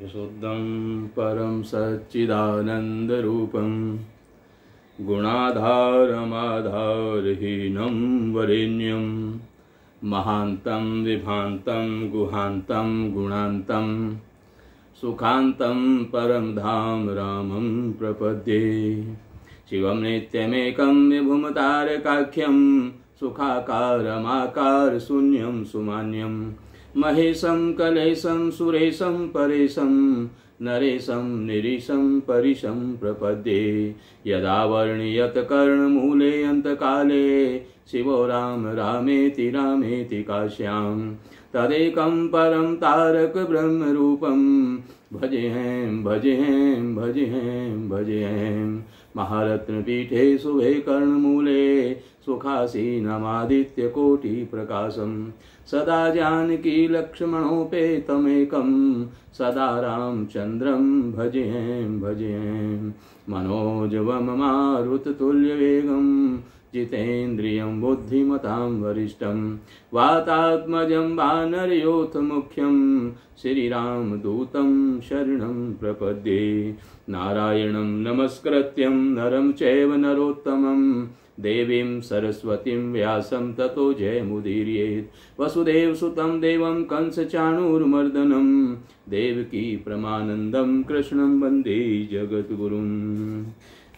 विशुद्धं परं सच्चिदानन्दरूपं गुणाधारमाधारहीनं वरेण्यं महान्तं विभान्तं गुहान्तं गुणान्तं सुखान्तं परं धाम रामं प्रपद्ये। शिवं नित्यमेकं विभुमतारकाख्यं सुखाकारमाकार शून्यं सुमान्यं महेशं कलेशं सुरेशं परेशं नरेशं निरीशं परिशं प्रपद्ये। यदा वर्णयत कर्णमूले अन्तकाले शिवो राम रामेति रामेति काश्यां तदेकं परं तारक ब्रह्मरूपं भजेऽहं भजेऽहं भजेऽहं भजेऽहं। महारत्नपीठे शुभे कर्णमूले सुखासीनमादित्यकोटिप्रकाशं सदा जानकी लक्ष्मणोपेतमेकं सदा रामचन्द्रं भजेऽहं भजेऽहं। मनोजवं मारुततुल्यवेगं जितेन्द्रियं बुद्धिमतां वरिष्ठं वातात्मजं वानरयोथमुख्यं श्रीरामदूतं शरणं प्रपद्ये। नारायणं नमस्कृत्यं नरं चैव नरोत्तमं देवीं सरस्वतीं व्यासं ततो जयमुदीरयेत्। वसुदेवसुतं देवं कंसचाणूरमर्दनं देवकी परमानन्दं कृष्णं वन्दे जगद्गुरुं।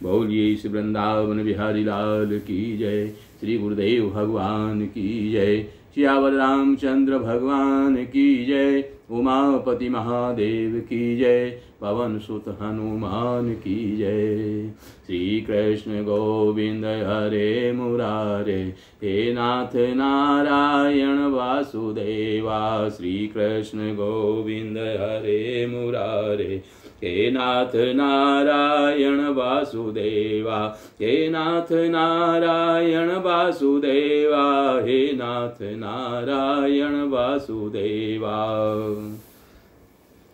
बोलिए श्री वृंदावन बिहारी लाल की जय, श्री गुरुदेव भगवान की जय, श्यावर रामचंद्र भगवान की जय, उमापति महादेव की जय, पवन सुत हनुमान की जय। श्री कृष्ण गोविंद हरे मुरारे, हे नाथ नारायण वासुदेवा। श्री कृष्ण गोविंद हरे मुरारे, हे नाथ नारायण वासुदेवा, हे नाथ नारायण वासुदेवा, हे नाथ Narayan Vasudeva.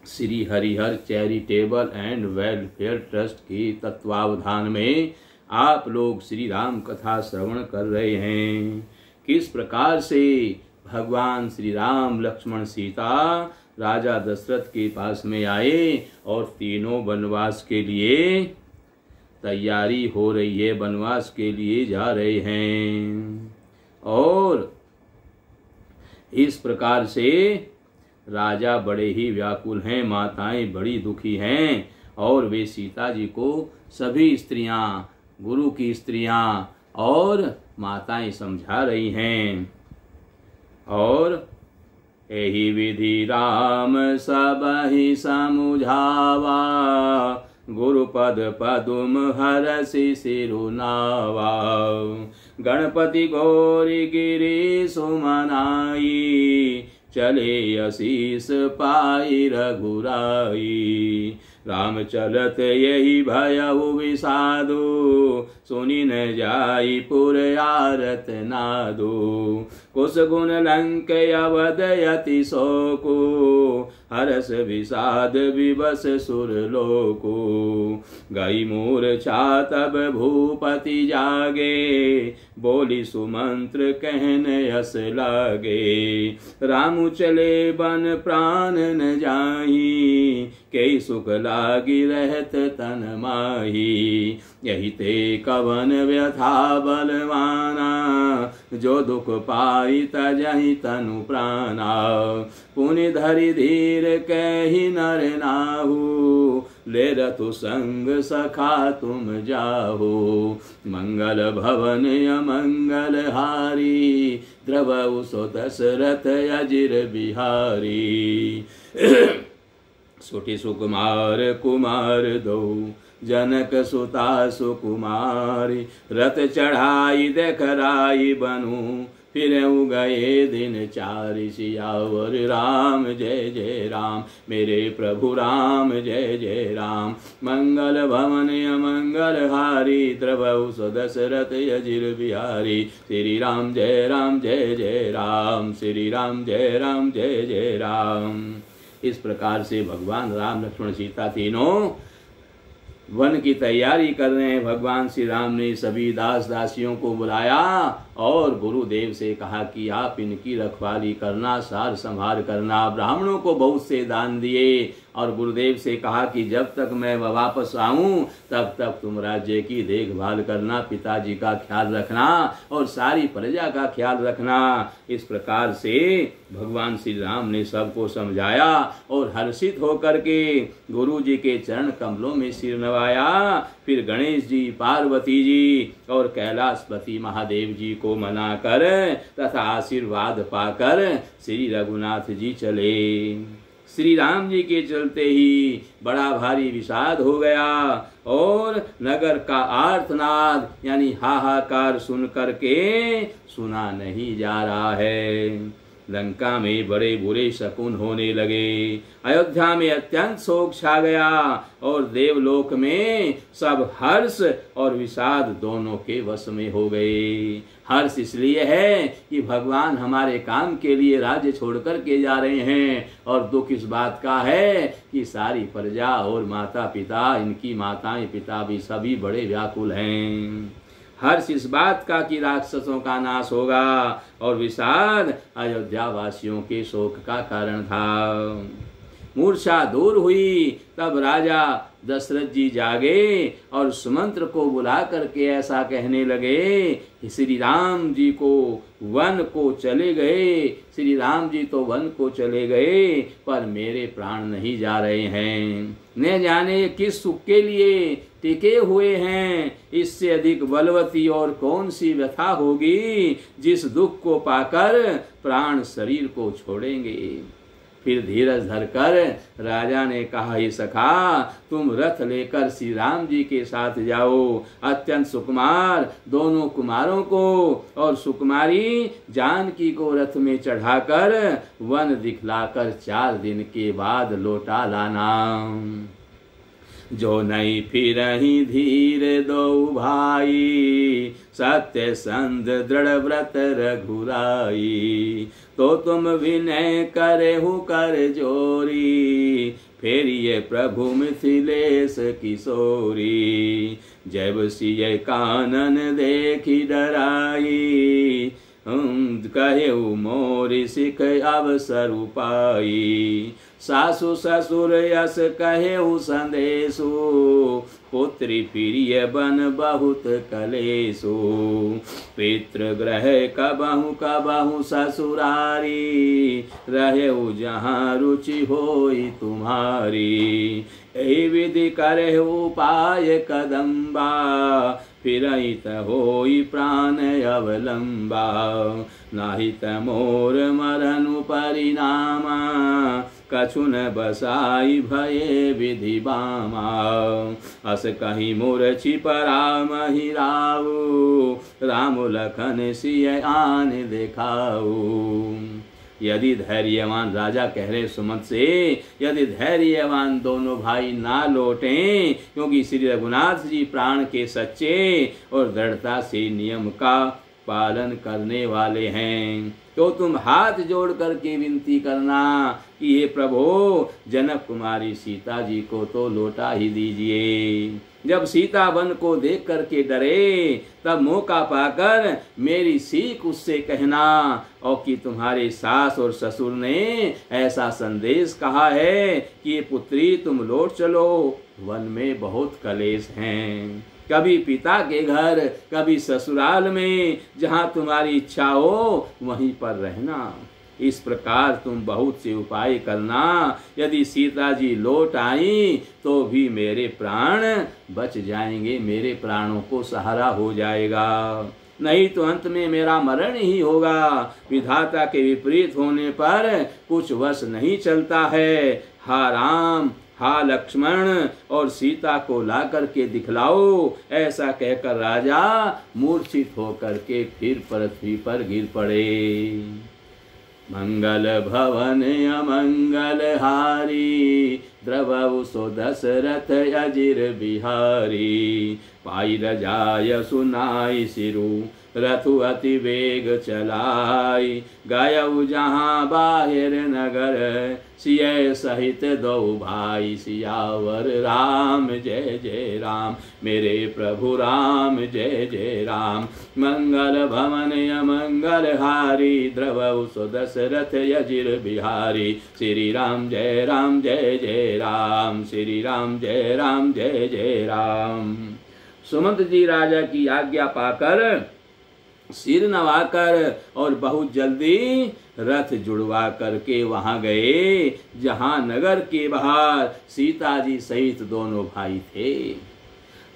Shri Harihar charitable and welfare trust की तत्वावधान में आप लोग श्री राम कथा श्रवण कर रहे हैं। किस प्रकार से भगवान श्री राम लक्ष्मण सीता राजा दशरथ के पास में आए और तीनों वनवास के लिए तैयारी हो रही है, वनवास के लिए जा रहे हैं। और इस प्रकार से राजा बड़े ही व्याकुल हैं, माताएं बड़ी दुखी हैं और वे सीता जी को सभी स्त्रियां, गुरु की स्त्रियां और माताएं समझा रही हैं। और एहि विधि राम सबहि समुझावा, गुरुपद पदुम हरसि सिरुनावा। गणपति गौरी गिरि सुमनाई, चले असीस पाई रघुराई। राम चलत यही भयउ विषादु, सुनि न जाई पुर आरत नादु। कुश गुण लंक अवदयति शोकु, हरस विषाद विवश सुर लोकु। गई मूर्छा तब भूपति जागे, बोली सुमंत्र कहन यस लागे। रामु चले बन प्राण न जाही, के सुख लागी रहत तन माही। यही ते कवन व्यथा बलवाना, जो दुख पाई तजहि तनु प्राणा। पुनि धरि धीर कहि नर नाहु, ले रतु संग सखा तुम जाहु। मंगल भवन अमंगल हारी, द्रवउ सो दशरथ अजिर बिहारी। सुठी सुकुमार कुमार दो, जनक सुता सुकुमारी। रथ चढ़ाई देखराई बनु, फिर गए दिन चारि। सियावर राम जय जय राम, मेरे प्रभु राम जय जय राम। मंगल भवन अमंगल हारी, द्रवउ सो दशरथ अजिर बिहारी। श्री राम जय जय राम, श्री राम जय जय राम। इस प्रकार से भगवान राम लक्ष्मण सीता तीनों वन की तैयारी कर रहे हैं। भगवान श्री राम ने सभी दास दासियों को बुलाया और गुरुदेव से कहा कि आप इनकी रखवाली करना, सार संभार करना। ब्राह्मणों को बहुत से दान दिए और गुरुदेव से कहा कि जब तक मैं वापस आऊं तब तक तुम राज्य की देखभाल करना, पिताजी का ख्याल रखना और सारी प्रजा का ख्याल रखना। इस प्रकार से भगवान श्री राम ने सबको समझाया और हर्षित होकर के गुरु जी के चरण कमलों में सिर नवाया। फिर गणेश जी, पार्वती जी और कैलाशपति महादेव जी को मनाकर तथा आशीर्वाद पाकर श्री रघुनाथ जी चले। श्री राम जी के चलते ही बड़ा भारी विषाद हो गया और नगर का आर्तनाद यानी हाहाकार सुन करके सुना नहीं जा रहा है। लंका में बड़े बुरे शकुन होने लगे, अयोध्या में अत्यंत शोक छा गया और देवलोक में सब हर्ष और विषाद दोनों के वश में हो गए। हर्ष इसलिए है कि भगवान हमारे काम के लिए राज्य छोड़कर के जा रहे हैं, और दुख इस बात का है कि सारी प्रजा और माता पिता, इनकी माताएं पिता भी सभी बड़े व्याकुल हैं। हर्ष इस बात का कि राक्षसों का नाश होगा, और विषाद अयोध्या वासियों के शोक का कारण था। मूर्छा दूर हुई तब राजा दशरथ जी जागे और सुमंत्र को बुला करके ऐसा कहने लगे, श्री राम जी को वन को चले गए, श्री राम जी तो वन को चले गए पर मेरे प्राण नहीं जा रहे हैं। न जाने किस सुख के लिए टिके हुए हैं। इससे अधिक बलवती और कौन सी व्यथा होगी जिस दुख को पाकर प्राण शरीर को छोड़ेंगे। फिर धीरज धरकर राजा ने कहा, हे सखा, तुम रथ लेकर श्री राम जी के साथ जाओ। अत्यंत सुकुमार दोनों कुमारों को और सुकुमारी जानकी को रथ में चढ़ाकर वन दिखलाकर 4 दिन के बाद लौटा लाना। जो नहीं फिरहि धीर दो भाई, सत्य संध दृढ़ व्रत रघुराई। तो तुम विनय करेहु कर जोरी, फेरिए प्रभु मिथिलेश किशोरी। जब सिय कानन देखी डराई, कहेउ मोरि सिख अवसर पाई। सासु ससुर यस कहेउ संदेशु, पुत्री प्रिय बन बहुत कलेशु। पितृ ग्रह कबहु कबहु ससुरारी, रहेउ जहाँ रुचि होई तुम्हारी। एहि विधि करेहु उपाय कदम्बा, फिरहित होई प्राण अवलंबा। नाहित मोर मरनु परिणामा, कछु न बसाई भये विधि बामा। अस कहीं मूर्छि परामहि राऊ, राम लखन सिय आन देखाऊ। यदि धैर्यवान, राजा कह रहे सुमंत से, यदि धैर्यवान दोनों भाई ना लौटें, क्योंकि श्री रघुनाथ जी प्राण के सच्चे और दृढ़ता से नियम का पालन करने वाले हैं, तो तुम हाथ जोड़ करके विनती करना कि हे प्रभु, जनक कुमारी सीता जी को तो लौटा ही दीजिए। जब सीता वन को देख करके डरे, तब मौका पाकर मेरी सीख उससे कहना, और कि तुम्हारे सास और ससुर ने ऐसा संदेश कहा है कि ये पुत्री तुम लौट चलो, वन में बहुत कलेश हैं। कभी पिता के घर, कभी ससुराल में, जहाँ तुम्हारी इच्छा हो वहीं पर रहना। इस प्रकार तुम बहुत से उपाय करना। यदि सीता जी लौट आई तो भी मेरे प्राण बच जाएंगे, मेरे प्राणों को सहारा हो जाएगा, नहीं तो अंत में मेरा मरण ही होगा। विधाता के विपरीत होने पर कुछ वश नहीं चलता है। हा राम, हा लक्ष्मण, और सीता को ला करके दिखलाओ। ऐसा कहकर राजा मूर्छित होकर के फिर पृथ्वी पर गिर पड़े। मंगल भवन अमंगल हारी, द्रवउ सो दशरथ अजिर बिहारी। पाई रजाय सुनाई सिरु, रथु अति वेग चलाई, गयऊ जहाँ बाहिर नगर, सिय सहित दो भाई, सियावर राम जय जय राम, मेरे प्रभु राम जय जय राम। मंगल भवन अमंगल हारी, द्रवऊ सो दशरथ यजिर बिहारी, श्री राम जय जय राम, श्री राम जय जय राम। सुमंत जी राजा की आज्ञा पाकर सिर नवाकर और बहुत जल्दी रथ जुड़वा करके वहां गए जहां नगर के बाहर सीता जी सहित दोनों भाई थे।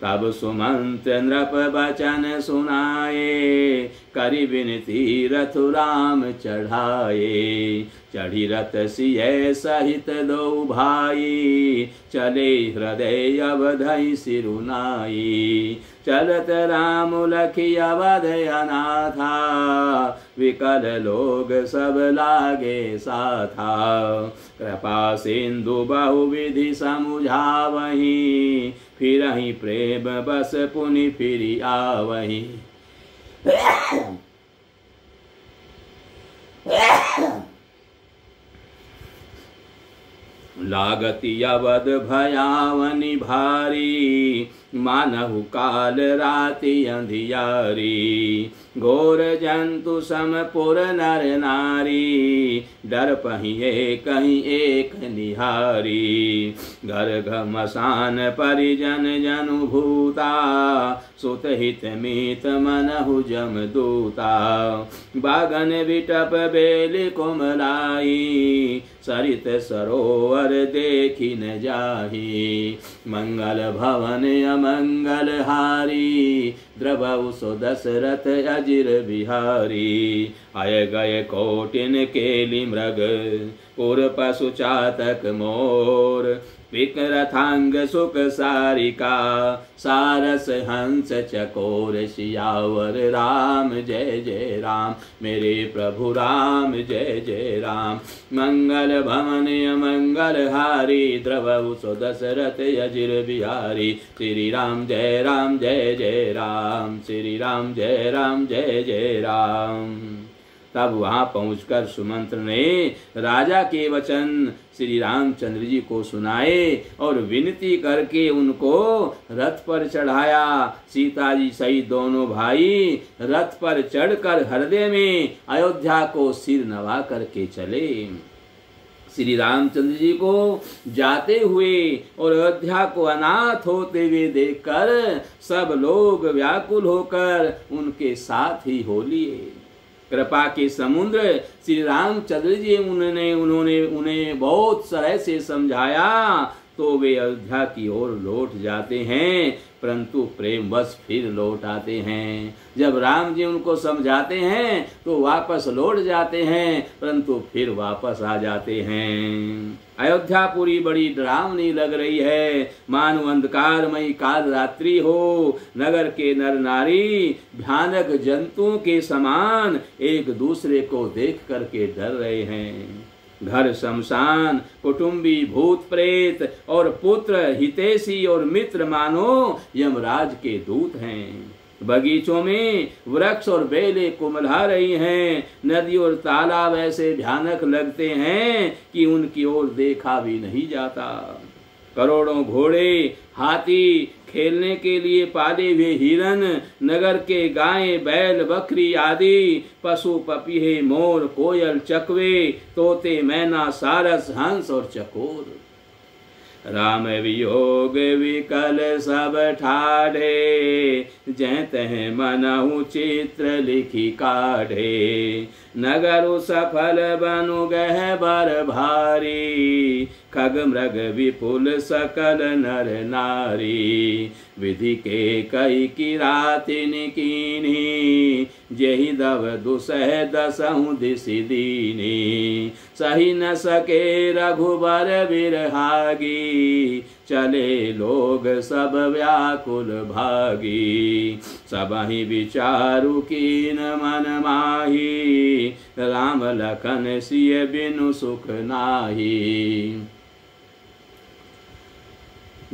तब सुमंत नृप बचन सुनाए, करि विनती रथु राम चढ़ाए, चढ़ी रथ सिय सहित दो भाई, चले हृदय अवधि सिरुनाई, चलत राम लखी अवध अनाथा, विकल लोग सब लागे साथा, कृपा सिंधु बहुविधि समुझावही, फिरहि प्रेम बस पुनि फिरि आवही। लागति अवध भयावनि भारी, मानहु काल राति अंधियारी, घोर जंतु समपुर नर नारी, डर पहिए कहीं एक निहारी, घर घमसान परिजन जनु भूता, सुत हित मीत मनहु जम दूता, बागन विटप बेल कोमलाई, सरित सरोवर देखी न जाही, मंगल भवन अमंगल हारी, द्रवऊ सो दशरथ अजिर बिहारी, आय गय कोटिन केली मृग, पुर पशु चातक मोर, विकरथांग सुख सारिका, सारस हंस चकोर, सियावर राम जय जय राम, मेरे प्रभु राम जय जय राम। मंगल भवन अमंगल हारी, द्रवऊ सो दशरथ अजिर बिहारी, श्री राम जय जय राम, श्री राम जय जय राम। तब वहां पहुंचकर सुमंत्र ने राजा के वचन श्री रामचंद्र जी को सुनाए और विनती करके उनको रथ पर चढ़ाया। सीता जी सहित दोनों भाई रथ पर चढ़कर हृदय में अयोध्या को सिर नवा करके चले। श्री रामचंद्र जी को जाते हुए और अयोध्या को अनाथ होते हुए देखकर सब लोग व्याकुल होकर उनके साथ ही हो लिए। कृपा के समुद्र श्री रामचंद्र जी उन्होंने उन्हें बहुत तरह से समझाया तो वे अयोध्या की ओर लौट जाते हैं, परंतु प्रेमवश फिर लौट आते हैं। जब राम जी उनको समझाते हैं तो वापस लौट जाते हैं, परंतु फिर वापस आ जाते हैं। अयोध्यापुरी बड़ी डरावनी लग रही है, मानो अंधकारमयी काल रात्रि हो। नगर के नर नारी भयानक जंतुओं के समान एक दूसरे को देख करके डर रहे हैं। घर शमशान, कुटुंबी भूत प्रेत और पुत्र हितैषी और मित्र मानो यमराज के दूत हैं। बगीचों में वृक्ष और बेलें कुमला रही हैं। नदी और तालाब ऐसे भयानक लगते हैं कि उनकी ओर देखा भी नहीं जाता। करोड़ों घोड़े, हाथी, खेलने के लिए पाले हुए हिरन, नगर के गायें, बैल, बकरी आदि पशु, पपीहे, मोर, कोयल, चकवे, तोते, मैना, सारस, हंस और चकोर। राम वियोग विकल सब ठाढ़े, जह तह मनहु चित्र लिखी काढ़े। नगर सफल बनु गह बर भारी, खग मृग विपुल सकल नर नारी। विधि के कई किरातिन कीन्ही, जेहि दव दुसह दसहु दिसि दीनी। सही न सके रघुबर बिरहागी, चले लोग सब व्याकुल भागी। सबहि विचारु कीन मन माही, राम लखन सिय बिनु सुख नाही।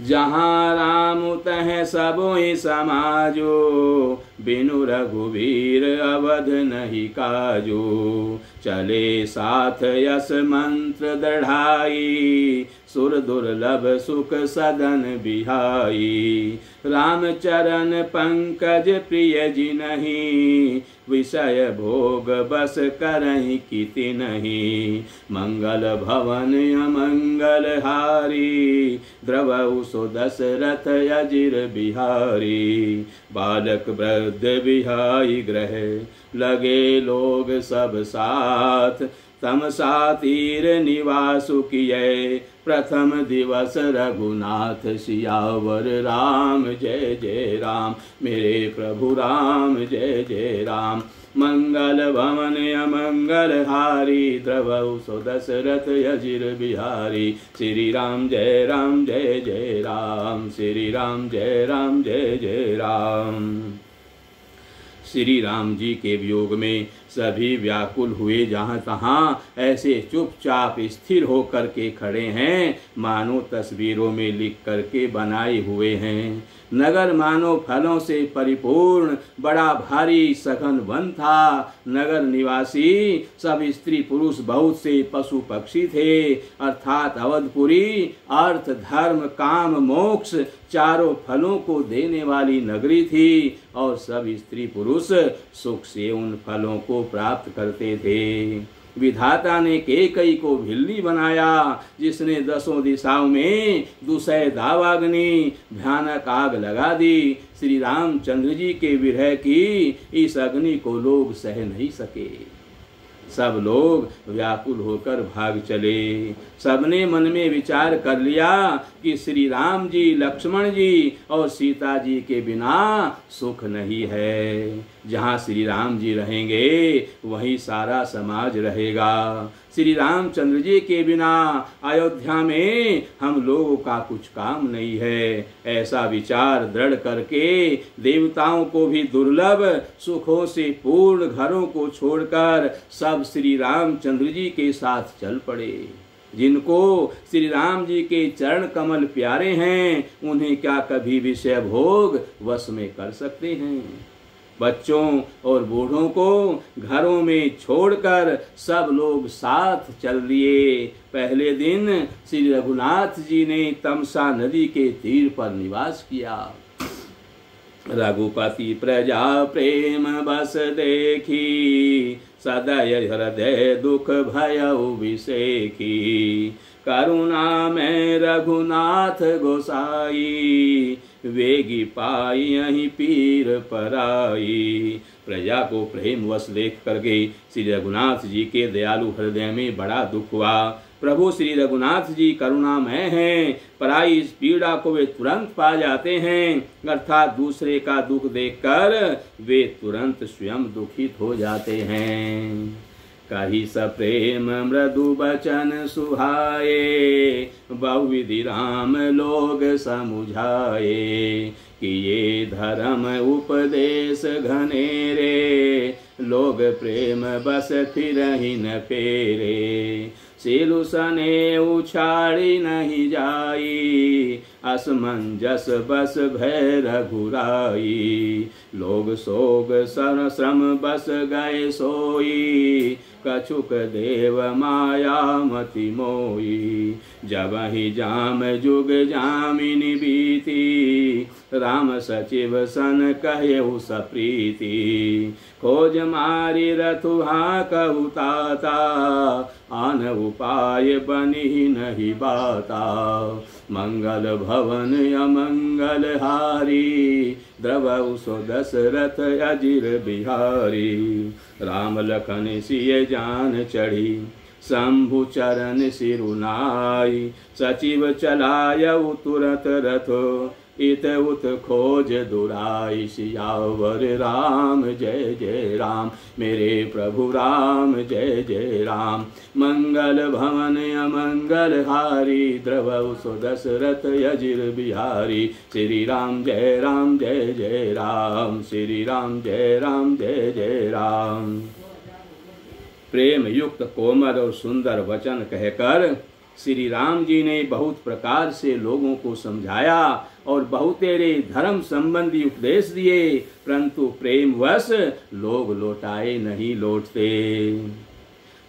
जहाँ राम तह सबोहि समाजो, बिनु रघुवीर अवध नहीं काजू। चले साथ यश मंत्र दृढ़ाई, सुर दुर्लभ सुख सदन बिहाई। रामचरण पंकज प्रिय जिनहि, विषय भोग बस करहि किति नहीं। मंगल भवन अमंगल हारी, द्रवहु सो दशरथ अजिर बिहारी। बालक वृद्ध बिहाई ग्रह, लगे लोग सब साथ। तमसा तीर निवासु किए, प्रथम दिवस रघुनाथ सियावर राम। जय जय राम मेरे प्रभु राम, जय जय राम। मंगल भवन अमंगल हारी, द्रवहु सो दशरथ अजिर बिहारी। श्री राम जय राम जय जय राम, श्री राम जय राम जय जय राम। श्री राम जी के वियोग में सभी व्याकुल हुए, जहाँ तहाँ ऐसे चुपचाप स्थिर होकर के खड़े हैं, मानो तस्वीरों में लिख करके बनाए हुए हैं। नगर मानो फलों से परिपूर्ण बड़ा भारी सघन वन था। नगर निवासी सब स्त्री पुरुष बहुत से पशु पक्षी थे, अर्थात अवधपुरी अर्थ धर्म काम मोक्ष चारों फलों को देने वाली नगरी थी, और सब स्त्री पुरुष सुख से उन फलों को प्राप्त करते थे। विधाता ने केकई को भिल्ली बनाया, जिसने दसों दिशाओं में दुसह दावाग्नि भयानक आग लगा दी। श्री रामचंद्र जी के विरह की इस अग्नि को लोग सह नहीं सके। सब लोग व्याकुल होकर भाग चले। सबने मन में विचार कर लिया कि श्री राम जी लक्ष्मण जी और सीता जी के बिना सुख नहीं है। जहाँ श्री राम जी रहेंगे वहीं सारा समाज रहेगा। श्री रामचंद्र जी के बिना अयोध्या में हम लोगों का कुछ काम नहीं है। ऐसा विचार दृढ़ करके देवताओं को भी दुर्लभ सुखों से पूर्ण घरों को छोड़कर सब श्री रामचंद्र जी के साथ चल पड़े। जिनको श्री राम जी के चरण कमल प्यारे हैं, उन्हें क्या कभी विषय भोग वश में कर सकते हैं। बच्चों और बूढ़ों को घरों में छोड़कर सब लोग साथ चल दिए। पहले दिन श्री रघुनाथ जी ने तमसा नदी के तीर पर निवास किया। रघुपति प्रजा प्रेम बस देखी, सदय हृदय दुख भयउ विसेखी। करुणा में रघुनाथ गोसाई, वेगी पाई यहीं पीर पराई। प्रजा को प्रेम वश देख करके श्री रघुनाथ जी के दयालु हृदय में बड़ा दुख हुआ। प्रभु श्री रघुनाथ जी करुणामय हैं, पराई इस पीड़ा को वे तुरंत पा जाते हैं, अर्थात दूसरे का दुख देखकर वे तुरंत स्वयं दुखित हो जाते हैं। कही सप्रेम मृदु बचन सुहाए, बहुविधि राम लोग समुझाए। कि ये धर्म उपदेश घनेरे, लोग प्रेम बस फिरहि न फेरे। सिलुसने उछाड़ी नहीं जाई, असमंजस बस भय रघुराई। लोग सोग सर श्रम बस गए सोई, कछुक देव माया मति मोई। जब ही जाम जुग जामिनी बीती, राम सचिव सन कहेउ सप्रीति। खोज मारी रथुहा कहु ताता, आन उपाय बनी नहीं बाता। मंगल भवन अमंगल हारी, द्रवहु सो दशरथ अजिर बिहारी। राम लखन सिय जान चढ़ी, शंभु चरण सिरुनाई। सचिव चलायउ तुरत रथ, इत उत खोज दुराई। सियावर राम जय जय राम, मेरे प्रभु राम जय जय राम। मंगल भवन अमंगल हारी, द्रवहु सो दशरथ अजिर बिहारी। श्री राम जय जय राम, श्री राम जय जय राम। प्रेम युक्त कोमल और सुंदर वचन कहकर श्री राम जी ने बहुत प्रकार से लोगों को समझाया और बहुतेरे धर्म संबंधी उपदेश दिए, परंतु प्रेमवश लोग लौटाए नहीं लौटते।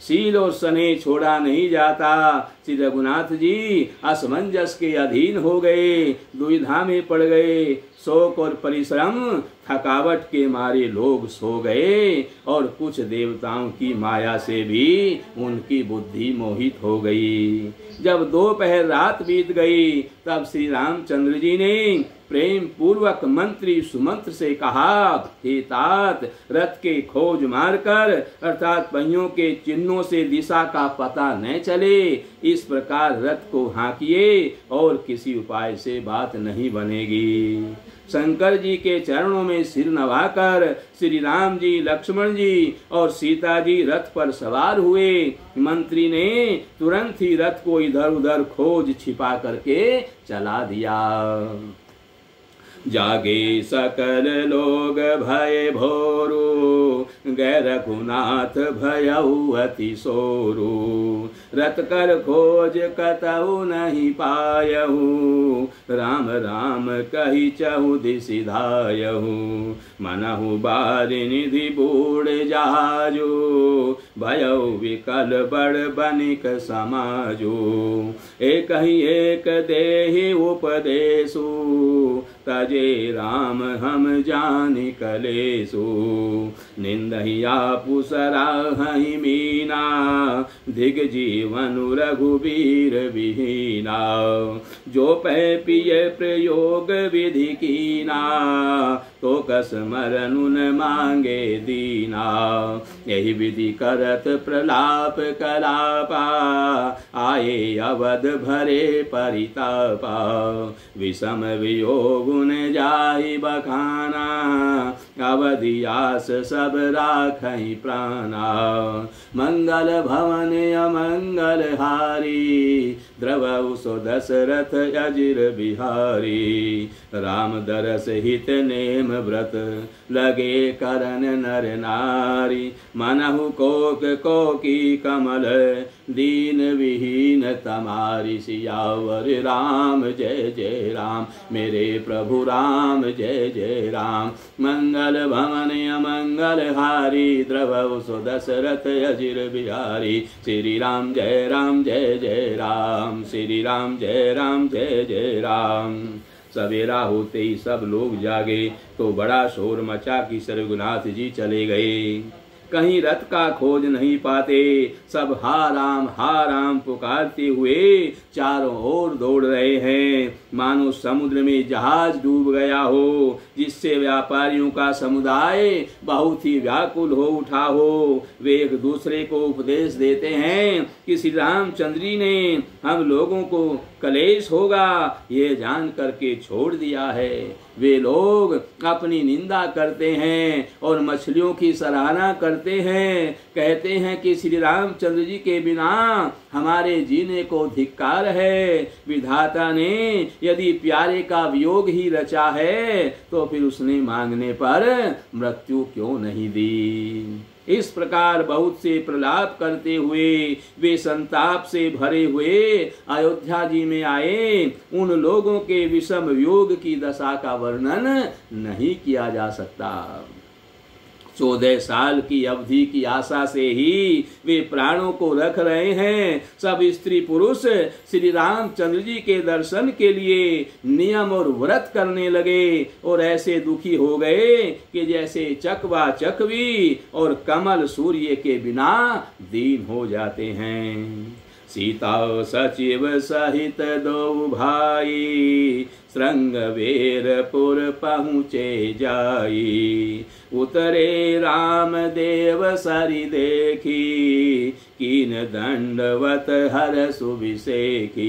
शील और स्नेह छोड़ा नहीं जाता। श्री रघुनाथ जी असमंजस के अधीन हो गए, दुविधा में पड़ गए। शोक और परिश्रम थकावट के मारे लोग सो गए और कुछ देवताओं की माया से भी उनकी बुद्धि मोहित हो गई। जब दोपहर रात बीत गई तब श्री रामचंद्र जी ने प्रेम पूर्वक मंत्री सुमंत्र से कहा, हे तात, रथ के खोज मारकर अर्थात पहियों के चिन्हों से दिशा का पता न चले, इस प्रकार रथ को हाँकिए और किसी उपाय से बात नहीं बनेगी। शंकर जी के चरणों में सिर नवाकर श्री राम जी, लक्ष्मण जी और सीता जी रथ पर सवार हुए। मंत्री ने तुरंत ही रथ को इधर उधर खोज छिपा करके चला दिया। जागे सकल लोग भय भोरू, गै रघुनाथ भयउ अति सोरू। रत कर खोज कतहु नहीं पायहु, राम राम कही चहु दिसि धायहु। मनहु बारि निधि बूढ़ जहाजु, भयउ विकल बड़ बनिक समाजु। एक ही एक देहि उपदेशु, तजे राम हम जानि कलेसु। निंदहिया पुसराहि मीना, दिग जीवन रघुबीर विहीना। जो पै पिय प्रयोग विधि कीना, तो कस मरनुन मांगे दीना। यही विधि करत प्रलाप कलापा, आए अवध भरे परितापा। विषम वियोग गुण जाहि बखाना, अवधियास सब राखहि प्राणा। मंगल भवन अमंगल हारी, द्रवउ सो दशरथ अजिर बिहारी। राम दरस हित नेम व्रत, लगे करन नर नारी। मनहु कोक कोकी कमल, दीन विहीन तमारी। सियावर राम जय जय राम, मेरे प्रभु राम जय जय राम। मंगल भवन अमंगल हारी, द्रवउ सो दशरथ अजिर बिहारी। श्री राम जय राम जय जय राम, श्री राम जय राम जय जय राम। सवेरा होते ही सब लोग जागे तो बड़ा शोर मचा कि श्री रघुनाथ जी चले गए। कहीं रथ का खोज नहीं पाते। सब हा राम पुकारते हुए चारों ओर दौड़ रहे हैं, मानो समुद्र में जहाज डूब गया हो, जिससे व्यापारियों का समुदाय बहुत ही व्याकुल हो उठा हो। वे एक दूसरे को उपदेश देते हैं कि श्री रामचंद्र जी ने हम लोगों को कलेश होगा ये जान करके छोड़ दिया है। वे लोग अपनी निंदा करते हैं और मछलियों की सराहना करते हैं, कहते हैं कि श्री रामचंद्र जी के बिना हमारे जीने को धिक्कार है। विधाता ने यदि प्यारे का वियोग ही रचा है तो फिर उसने मांगने पर मृत्यु क्यों नहीं दी। इस प्रकार बहुत से प्रलाप करते हुए वे संताप से भरे हुए अयोध्या जी में आए। उन लोगों के विषम वियोग की दशा का वर्णन नहीं किया जा सकता। 14 साल की अवधि की आशा से ही वे प्राणों को रख रहे हैं। सब स्त्री पुरुष श्री रामचंद्र जी के दर्शन के लिए नियम और व्रत करने लगे और ऐसे दुखी हो गए कि जैसे चकवा चकवी और कमल सूर्य के बिना दीन हो जाते हैं। सीता सचिव सहित दो भाई, श्रृंगवेरपुर पहुँचे जाई। उतरे राम देव सरि देखी, कीन दंडवत हर सुभिषेखी।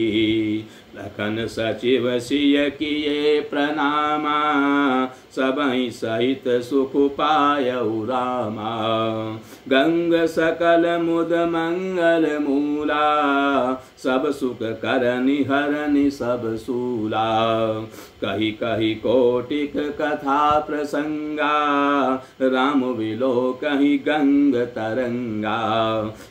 लखन सचिव सिय किए प्रणामा, सबहि सहित सुख पायउ रामा। गंग सकल मुद मंगल मूला, सब सुख करनि हरनि सब सूला। कही कही कोटिक कथा प्रसंगा, राम विलो कहीं गंग तरंगा।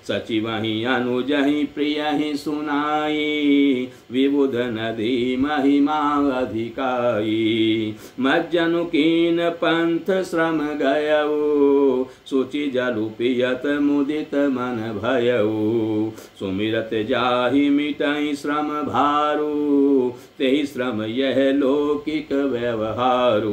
सचिव ही अनुज ही प्रिय ही सुनाई, विबुध नदी महिमा अधिकाई। मज्जनु कीन पंथ श्रम गयऊ, सुचि जलु पियत मुदित मन भयऊ। सुमिरत जाहि मिटई श्रम भारू, तेहि श्रम यह लौकिक व्यवहारू।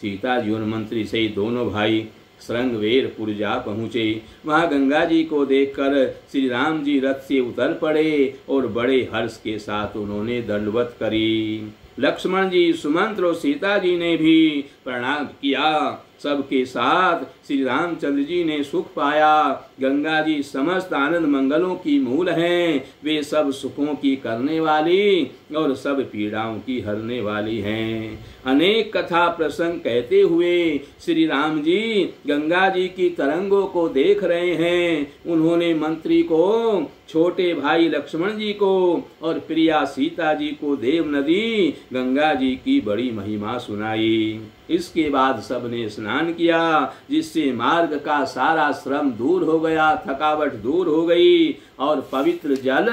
सीता जी और मंत्री से दोनों भाई श्रृंगवेरपुर जा पहुँचे। वहाँ गंगा जी को देखकर श्री राम जी रथ से उतर पड़े और बड़े हर्ष के साथ उन्होंने दंडवत करी। लक्ष्मण जी, सुमंत्र और सीता जी ने भी प्रणाम किया। सबके साथ श्री रामचंद्र जी ने सुख पाया। गंगा जी समस्त आनंद मंगलों की मूल हैं। वे सब सुखों की करने वाली और सब पीड़ाओं की हरने वाली हैं। अनेक कथा प्रसंग कहते हुए श्री राम जी गंगा जी की तरंगों को देख रहे हैं। उन्होंने मंत्री को, छोटे भाई लक्ष्मण जी को और प्रिया सीता जी को देव नदी गंगा जी की बड़ी महिमा सुनाई। इसके बाद सबने स्नान किया, जिससे मार्ग का सारा श्रम दूर हो गया, थकावट दूर हो गई और पवित्र जल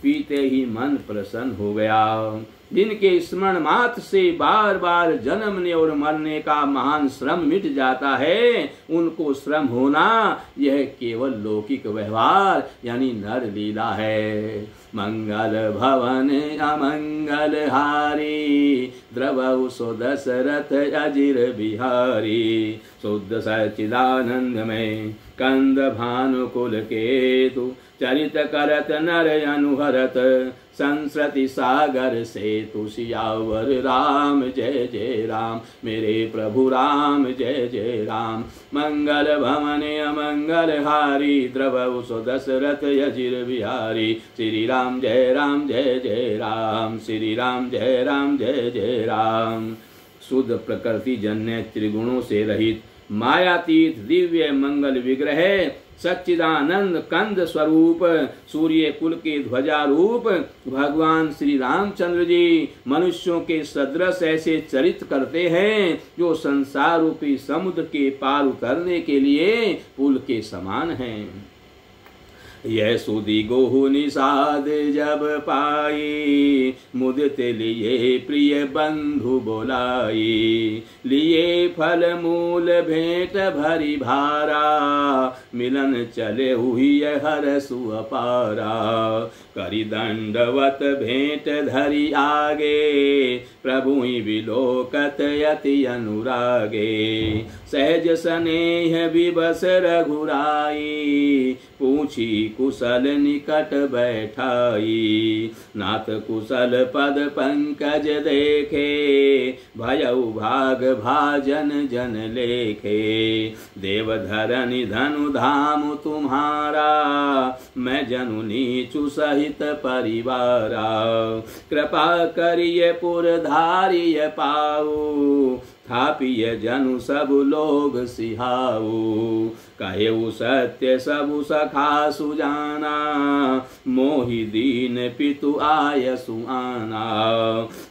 पीते ही मन प्रसन्न हो गया। जिनके स्मरण मात्र से बार बार जन्मने और मरने का महान श्रम मिट जाता है, उनको श्रम होना यह केवल लौकिक व्यवहार यानी नर लीला है। मंगल भवन अमंगल हारी, द्रवहु सो दशरथ अजिर बिहारी। शुद्ध सच्चिदानंद में कंद भानुकुल केतु, चरित करत नर अनुहरत, संस्कृति सागर से तुषियावर राम जय जय राम, मेरे प्रभु राम जय जय राम। मंगल भवन अमंगल हारी, द्रवहु सो दशरथ अजिर बिहारी। श्री राम जय जय राम, श्री राम जय जय राम। शुद्ध प्रकृति जन्य त्रिगुणों से रहित मायातीत दिव्य मंगल विग्रह, सच्चिदानंद कंद स्वरूप, सूर्य कुल के ध्वजा रूप भगवान श्री रामचंद्र जी मनुष्यों के सदृश ऐसे चरित करते हैं जो संसार रूपी समुद्र के पार उतरने के लिए पुल के समान हैं। यह सुधि गोहु निषाद जब पाई, मुदित लिए प्रिय बंधु बोलाई। लिए फल मूल भेंट भरी भारा, मिलन चले हुई हर सुअपारा। करी दंडवत भेंट धरी आगे, प्रभु विलोकत यति अनुरागे। सहज स्नेह विवश रघुराई, पूछी कुशल निकट बैठाई। नाथ कुशल पद पंकज देखे, भयउ भाग भाजन जन लेखे। देव धरनि धनु धाम तुम्हारा, मैं जनु नीचु सहित परिवारा। कृपा करिए पुरधारिय पाऊ, थापिय जनु सब लोग सिहाऊ। कहेउ सत्य सबु सखा सुजाना, मोहि दीन पितु आय सुआना।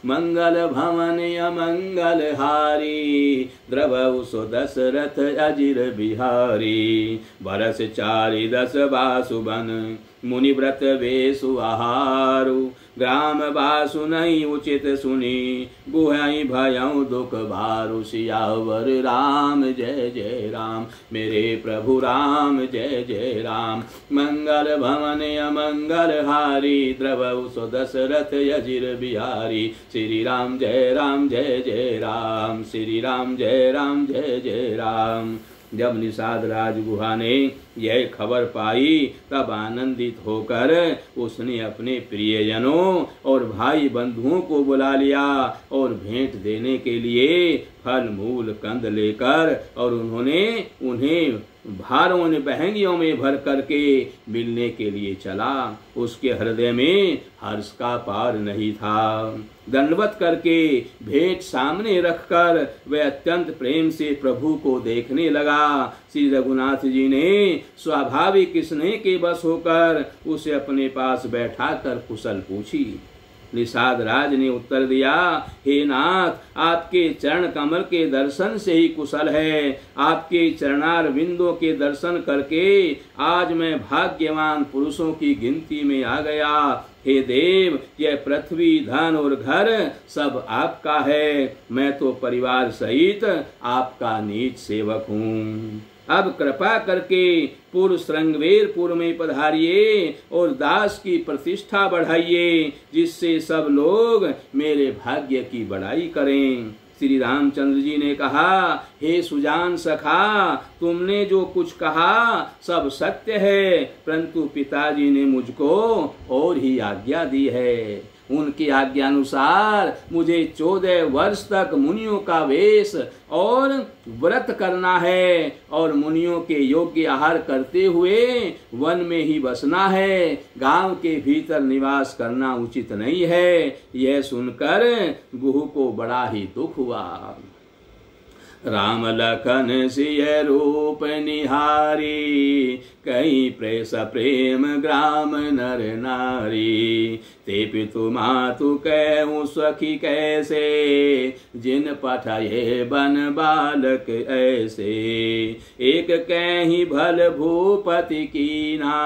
मंगल भवन अमंगल हारी, द्रवहु सो दशरथ अजिर बिहारी। बरस 410 बासुबन, मुनि व्रत वेशु आहारु। ग्राम बासु नहीं उचित सुनी, गुहई भयउ दुख भारु। सियावर राम जय जय राम, मेरे प्रभु राम जय जय राम। मंगल भवन अमंगल हारी, द्रवहु सो दशरथ अजिर बिहारी। श्री राम जय जय राम, श्री राम जय जय राम। जब निषाद राजगुहा ने यह खबर पाई, तब आनंदित होकर उसने अपने प्रियजनों और भाई बंधुओं को बुला लिया और भेंट देने के लिए फल मूल कंद लेकर और उन्होंने उन्हें भारों ने बहंगियों में भर करके मिलने के लिए चला। उसके हृदय में हर्ष का पार नहीं था। दंडवत करके भेंट सामने रखकर वह अत्यंत प्रेम से प्रभु को देखने लगा। श्री रघुनाथ जी ने स्वाभाविक स्नेह के बस होकर उसे अपने पास बैठाकर कुशल पूछी। निषाद राज ने उत्तर दिया, हे नाथ, आपके चरण कमल के दर्शन से ही कुशल है। आपके चरणार बिंदों के दर्शन करके आज मैं भाग्यवान पुरुषों की गिनती में आ गया। हे देव, यह पृथ्वी, धन और घर सब आपका है। मैं तो परिवार सहित आपका नीच सेवक हूँ। अब कृपा करके पूर्व श्रृंगवेरपुर में पधारिए और दास की प्रतिष्ठा बढ़ाइए, जिससे सब लोग मेरे भाग्य की बड़ाई करें। श्री रामचंद्र जी ने कहा, हे सुजान सखा, तुमने जो कुछ कहा सब सत्य है, परंतु पिताजी ने मुझको और ही आज्ञा दी है। उनकी आज्ञानुसार मुझे 14 वर्ष तक मुनियों का वेश और व्रत करना है और मुनियों के योग्य आहार करते हुए वन में ही बसना है। गांव के भीतर निवास करना उचित नहीं है। यह सुनकर गुहू को बड़ा ही दुख हुआ। राम लखन सिय रूप निहारी, कहीं प्रेस प्रेम ग्राम नर नारी। ते पितु मातु कहूँ सखी कैसे, जिन पठाए बन बालक ऐसे। एक कहीं भल भूपति कीना,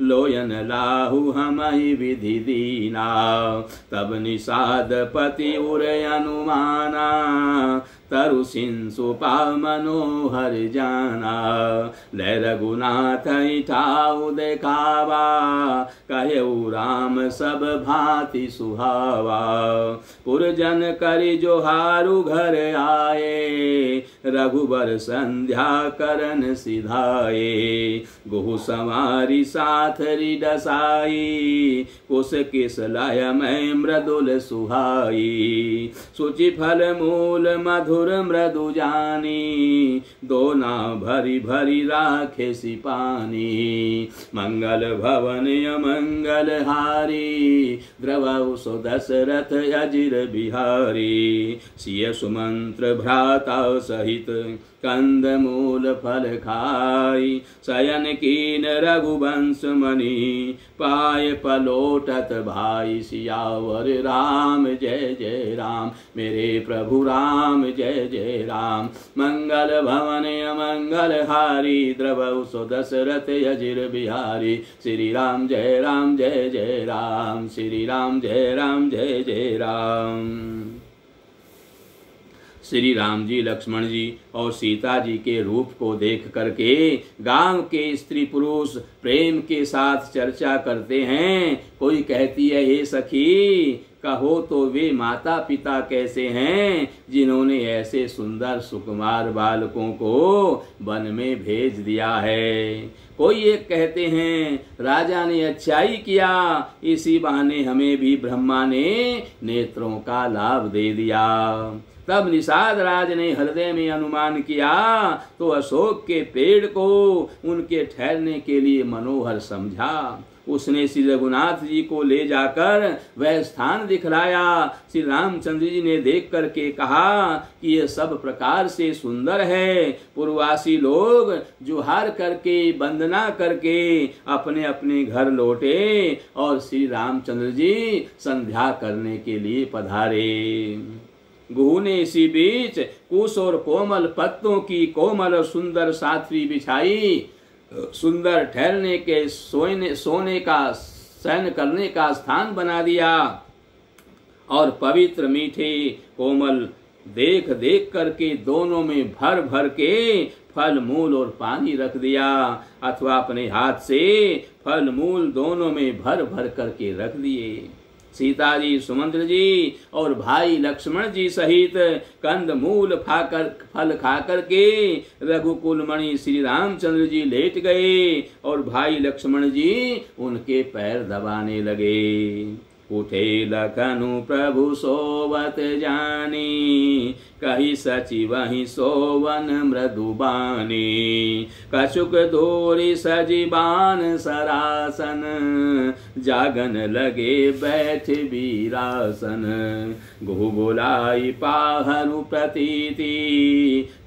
लोयन लाहु हमहि विधि दीना। तब निषाद पति उर अनुमाना, तरु सिंसुपा मनोहर जाना। ले रघुनाथ ठाउ देखावा, कहु राम सब भांति सुहावा। पुरजन करि जोहारु घर आए, रघुबर संध्या करन सिधाए। गुहु संवारी साथ रिडसाई, कुश किस लय में मृदुल सुहाई। सुचि फल मूल मधुर मृदु जानी, दोना भरी भरी राखे सिपानी। मंगल भवन अमंगल हारी, द्रवौ सो दशरथ अजिर बिहारी। सिय सुमंत्र भ्राता सहित, कंद मूल फल खाई। शयन कीन रघुवंश मणि, पाय पलोटत भाई। सियावर राम जय जय राम, मेरे प्रभु राम जय जय राम। मंगल भवन अमंगल हारी, द्रवौ सो दशरथ अजिर बिहारी। श्री राम जय जय राम, श्री राम जय जय राम। श्री राम जी, लक्ष्मण जी और सीता जी के रूप को देख करके गांव के स्त्री पुरुष प्रेम के साथ चर्चा करते हैं। कोई कहती है, हे सखी, कहो तो वे माता पिता कैसे हैं जिन्होंने ऐसे सुंदर सुकुमार बालकों को वन में भेज दिया है। कोई एक कहते हैं, राजा ने अच्छाई किया, इसी बहाने हमें भी ब्रह्मा ने नेत्रों का लाभ दे दिया। तब निषाद राज ने हृदय में अनुमान किया तो अशोक के पेड़ को उनके ठहरने के लिए मनोहर समझा। उसने श्री रघुनाथ जी को ले जाकर वह स्थान दिखलाया। श्री रामचंद्र जी ने देख करके कहा कि यह सब प्रकार से सुंदर है। पूर्ववासी लोग जुहार करके वंदना करके अपने अपने घर लौटे और श्री रामचंद्र जी संध्या करने के लिए पधारे। गुहू ने इसी बीच कुश और कोमल पत्तों की कोमल और सुंदर साथरी बिछाई। सुंदर ठहरने के सोने का शयन करने का स्थान बना दिया और पवित्र मीठे कोमल देख देख करके दोनों में भर भर के फल मूल और पानी रख दिया, अथवा अपने हाथ से फल मूल दोनों में भर भर करके रख दिए। सीता जी, सुमंत्र जी और भाई लक्ष्मण जी सहित कंद मूल फल खाकर के रघुकुल मणि श्री रामचंद्र जी लेट गए और भाई लक्ष्मण जी उनके पैर दबाने लगे। उठे लखनु प्रभु सोवत जानी, कही सची वही सोवन मृदुबानी। कछुक दूरी सजीबान सरासन, जागन लगे बैठ वीरासन। गुहु बोलाई पाहरु प्रतीति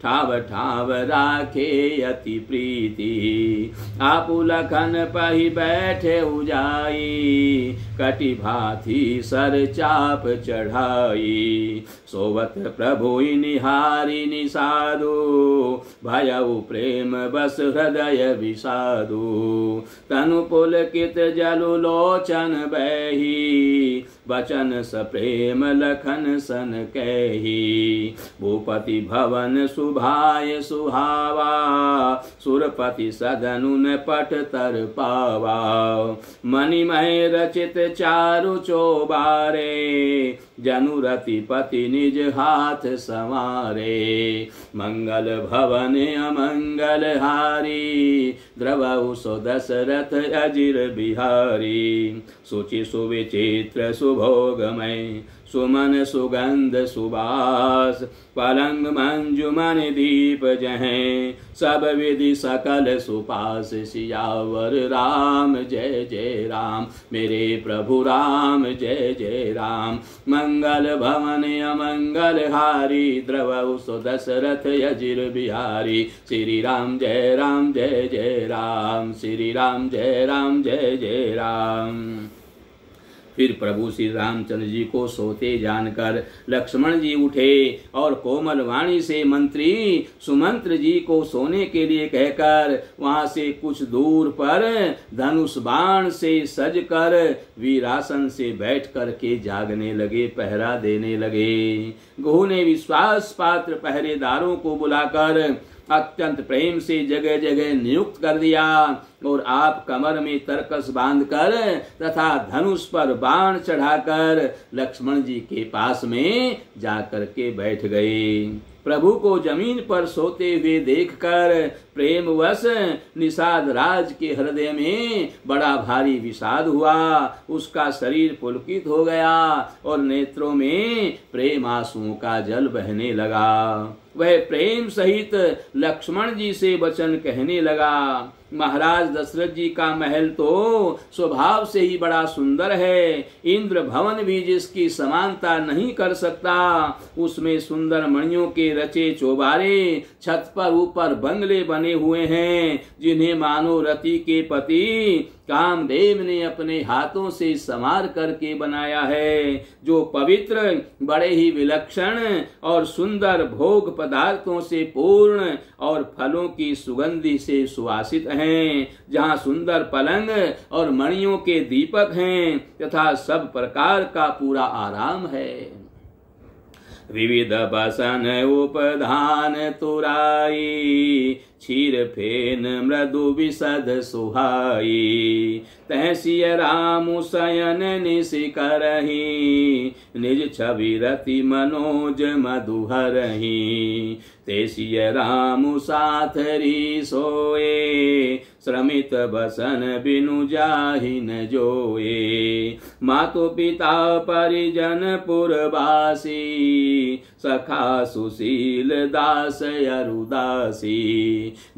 ठाव ठाव राखे अति प्रीति। आपु लखन पही बैठे उजाई कटि भाथी सर चाप चढ़ाई। सोवत प्रभु निहारी निषादु भयउ प्रेम बस हृदय विषादु। तनु पुलकित जलु लोचन बही वचन सप्रेम लखन सन कही। भूपति भवन सुभाय सुहावा सुरपति सदनुन पट तर पावा। मणिमय रचित चारु चोबारे जनुरति पति निज हाथ संवारे। मंगल भवन अमंगल हारी द्रवउ सो दशरथ अजिर बिहारी। सुचि सुविचित्र सुभोगमय सुमन सुगंध सुबास। पलंग मंजुमन दीप जहें सब विधि सकल सुपास। सियावर राम जय जय राम मेरे प्रभु राम जय जय राम। मंगल भवन अमंगल हारी द्रवउ सो दशरथ अजिर बिहारी। श्री राम जय जय राम श्री राम जय जय राम। फिर प्रभु श्री रामचंद्र जी को सोते जानकर लक्ष्मण जी उठे और कोमल वाणी से मंत्री सुमंत्र जी को सोने के लिए कहकर वहां से कुछ दूर पर धनुष बाण से सजकर वीरासन से बैठ कर के जागने लगे, पहरा देने लगे। गुहु ने विश्वास पात्र पहरेदारों को बुलाकर अत्यंत प्रेम से जगह जगह नियुक्त कर दिया और आप कमर में तरकस बांधकर तथा धनुष पर बाण चढ़ाकर लक्ष्मण जी के पास में जाकर के बैठ गए। प्रभु को जमीन पर सोते हुए देखकर प्रेमवश निषाद राज के हृदय में बड़ा भारी विषाद हुआ। उसका शरीर पुलकित हो गया और नेत्रों में प्रेम आंसुओं का जल बहने लगा। वह प्रेम सहित लक्ष्मण जी से वचन कहने लगा। महाराज दशरथ जी का महल तो स्वभाव से ही बड़ा सुंदर है, इंद्र भवन भी जिसकी समानता नहीं कर सकता। उसमें सुंदर मणियों के रचे चौबारे, छत पर ऊपर बंगले बने हुए हैं जिन्हें मानो रति के पति कामदेव ने अपने हाथों से संवार करके बनाया है, जो पवित्र बड़े ही विलक्षण और सुंदर भोग पदार्थों से पूर्ण और फलों की सुगंधि से सुवासित हैं, जहाँ सुंदर पलंग और मणियों के दीपक हैं तथा सब प्रकार का पूरा आराम है। विविध बसन उपधान तुराई क्षीर फेन मृदु विशद सुहाई। तहसिय रामु शयन निशि करही निज छवि रति मनोज मधुहरही। तेसिय रामु साथरी सोए श्रमित बसन बिनु जाहि न जोए। मातु पिता परिजन पुरवासी सखा सुशील दास अरुदासी।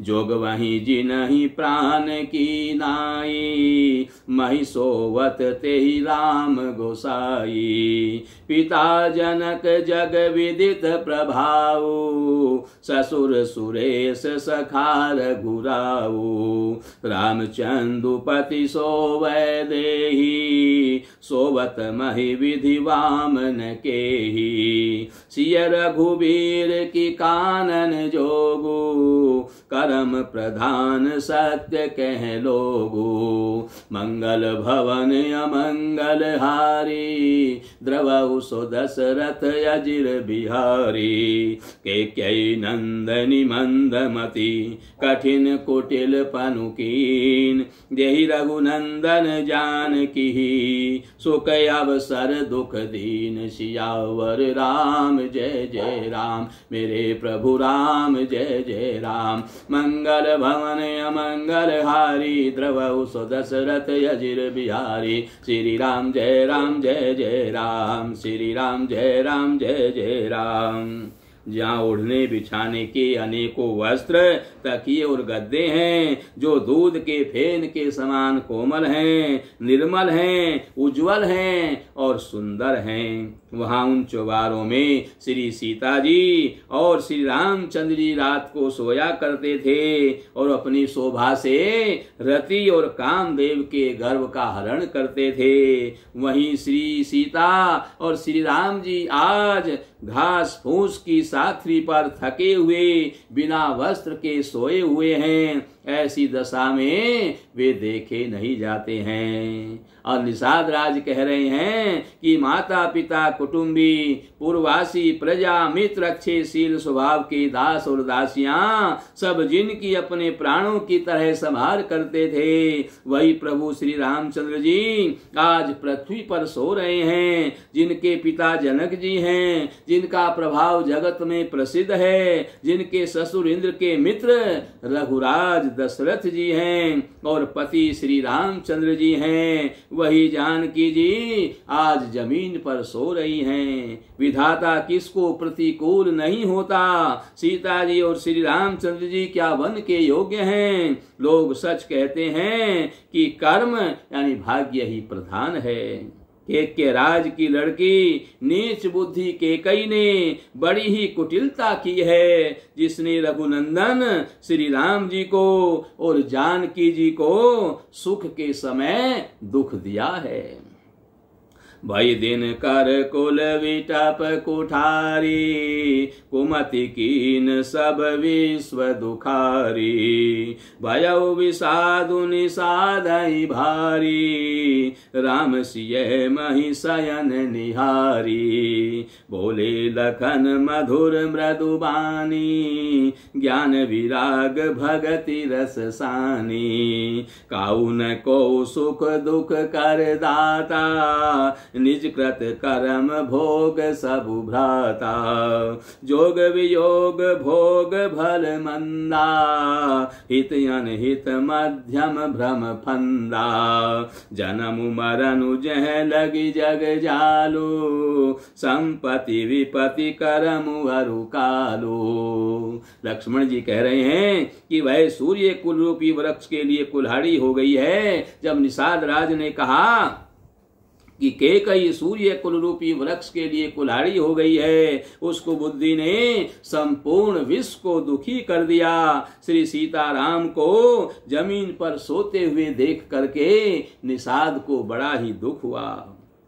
जोग वहीं जिनहि प्राण की नाई महि सोवत तेहि राम गोसाई। पिता जनक जग विदित प्रभाऊ ससुर सुरेश सखार घुराऊ। रामचंदुपति सोवै देहि सोवत महि विधि वामन केहि। सिय रघुबीर की कानन जोगु करम प्रधान सत्य कह लोगु। मंगल भवन अमंगल हारी द्रवउ सो दशरथ अजिर बिहारी। केकई नंदनी मंदमती कठिन कुटिल पनुकीन। देहि रघुनंदन जानकी सुख अवसर दुख दीन। सियावर राम जय जय राम मेरे प्रभु राम जय जय राम। मंगल भवन अमंगल हारी द्रवउ सो दशरथ अजिर बिहारी। श्री राम जय जय राम श्री राम जय जय राम। जहाँ ओढ़ने बिछाने के अनेकों वस्त्र, तकिए और गद्दे हैं, जो दूध के फेन के समान कोमल हैं, निर्मल हैं, उज्जवल हैं और सुंदर हैं। वहां उन चौबारों में श्री सीता जी और श्री रामचंद्र जी रात को सोया करते थे और अपनी शोभा से रति और कामदेव के गर्भ का हरण करते थे। वहीं श्री सीता और श्री राम जी आज घास फूस की साखरी पर थके हुए बिना वस्त्र के सोए हुए हैं। ऐसी दशा में वे देखे नहीं जाते हैं। और निषाद राज कह रहे हैं कि माता पिता कुटुंबी पूर्ववासी प्रजा मित्र अच्छे शील स्वभाव के दास और दासियां सब जिनकी अपने प्राणों की तरह संभाल करते थे, वही प्रभु श्री रामचंद्र जी आज पृथ्वी पर सो रहे हैं। जिनके पिता जनक जी हैं, जिनका प्रभाव जगत में प्रसिद्ध है, जिनके ससुर इंद्र के मित्र रघुराज दशरथ जी हैं और पति श्री रामचंद्र जी हैं, वही जानकी जी आज जमीन पर सो रही हैं। विधाता किसको प्रतिकूल नहीं होता। सीता जी और श्री रामचंद्र जी क्या वन के योग्य हैं। लोग सच कहते हैं कि कर्म यानी भाग्य ही प्रधान है। के राज की लड़की नीच बुद्धि केकई ने बड़ी ही कुटिलता की है, जिसने रघुनंदन श्री राम जी को और जानकी जी को सुख के समय दुख दिया है। भई दिन कर कुल विटप कुठारी, कुमति कीन सब विश्व दुखारी। भयउ विषादु निषादहि भारी, राम सिय महि शयन निहारी। बोले लखन मधुर मृदु बानी, ज्ञान विराग भगति रस सानी। काऊ न को सुख दुख कर दाता, निज कृत कर्म भोग सब भ्राता। जोग वियोग भोग भल मंदा, हित अनहित मध्यम भ्रम फंदा। जन्म मरण जह लगी जग जालो, संपत्ति विपत्ति कर्म अरु कालो। लक्ष्मण जी कह रहे हैं कि वह सूर्य कुल रूपी वृक्ष के लिए कुल्हाड़ी हो गई है। जब निषाद राज ने कहा कि केकई सूर्य कुल रूपी वृक्ष के लिए कुल्हाड़ी हो गई है, उसको बुद्धि ने संपूर्ण विश्व को दुखी कर दिया। श्री सीताराम को जमीन पर सोते हुए देख करके निषाद को बड़ा ही दुख हुआ।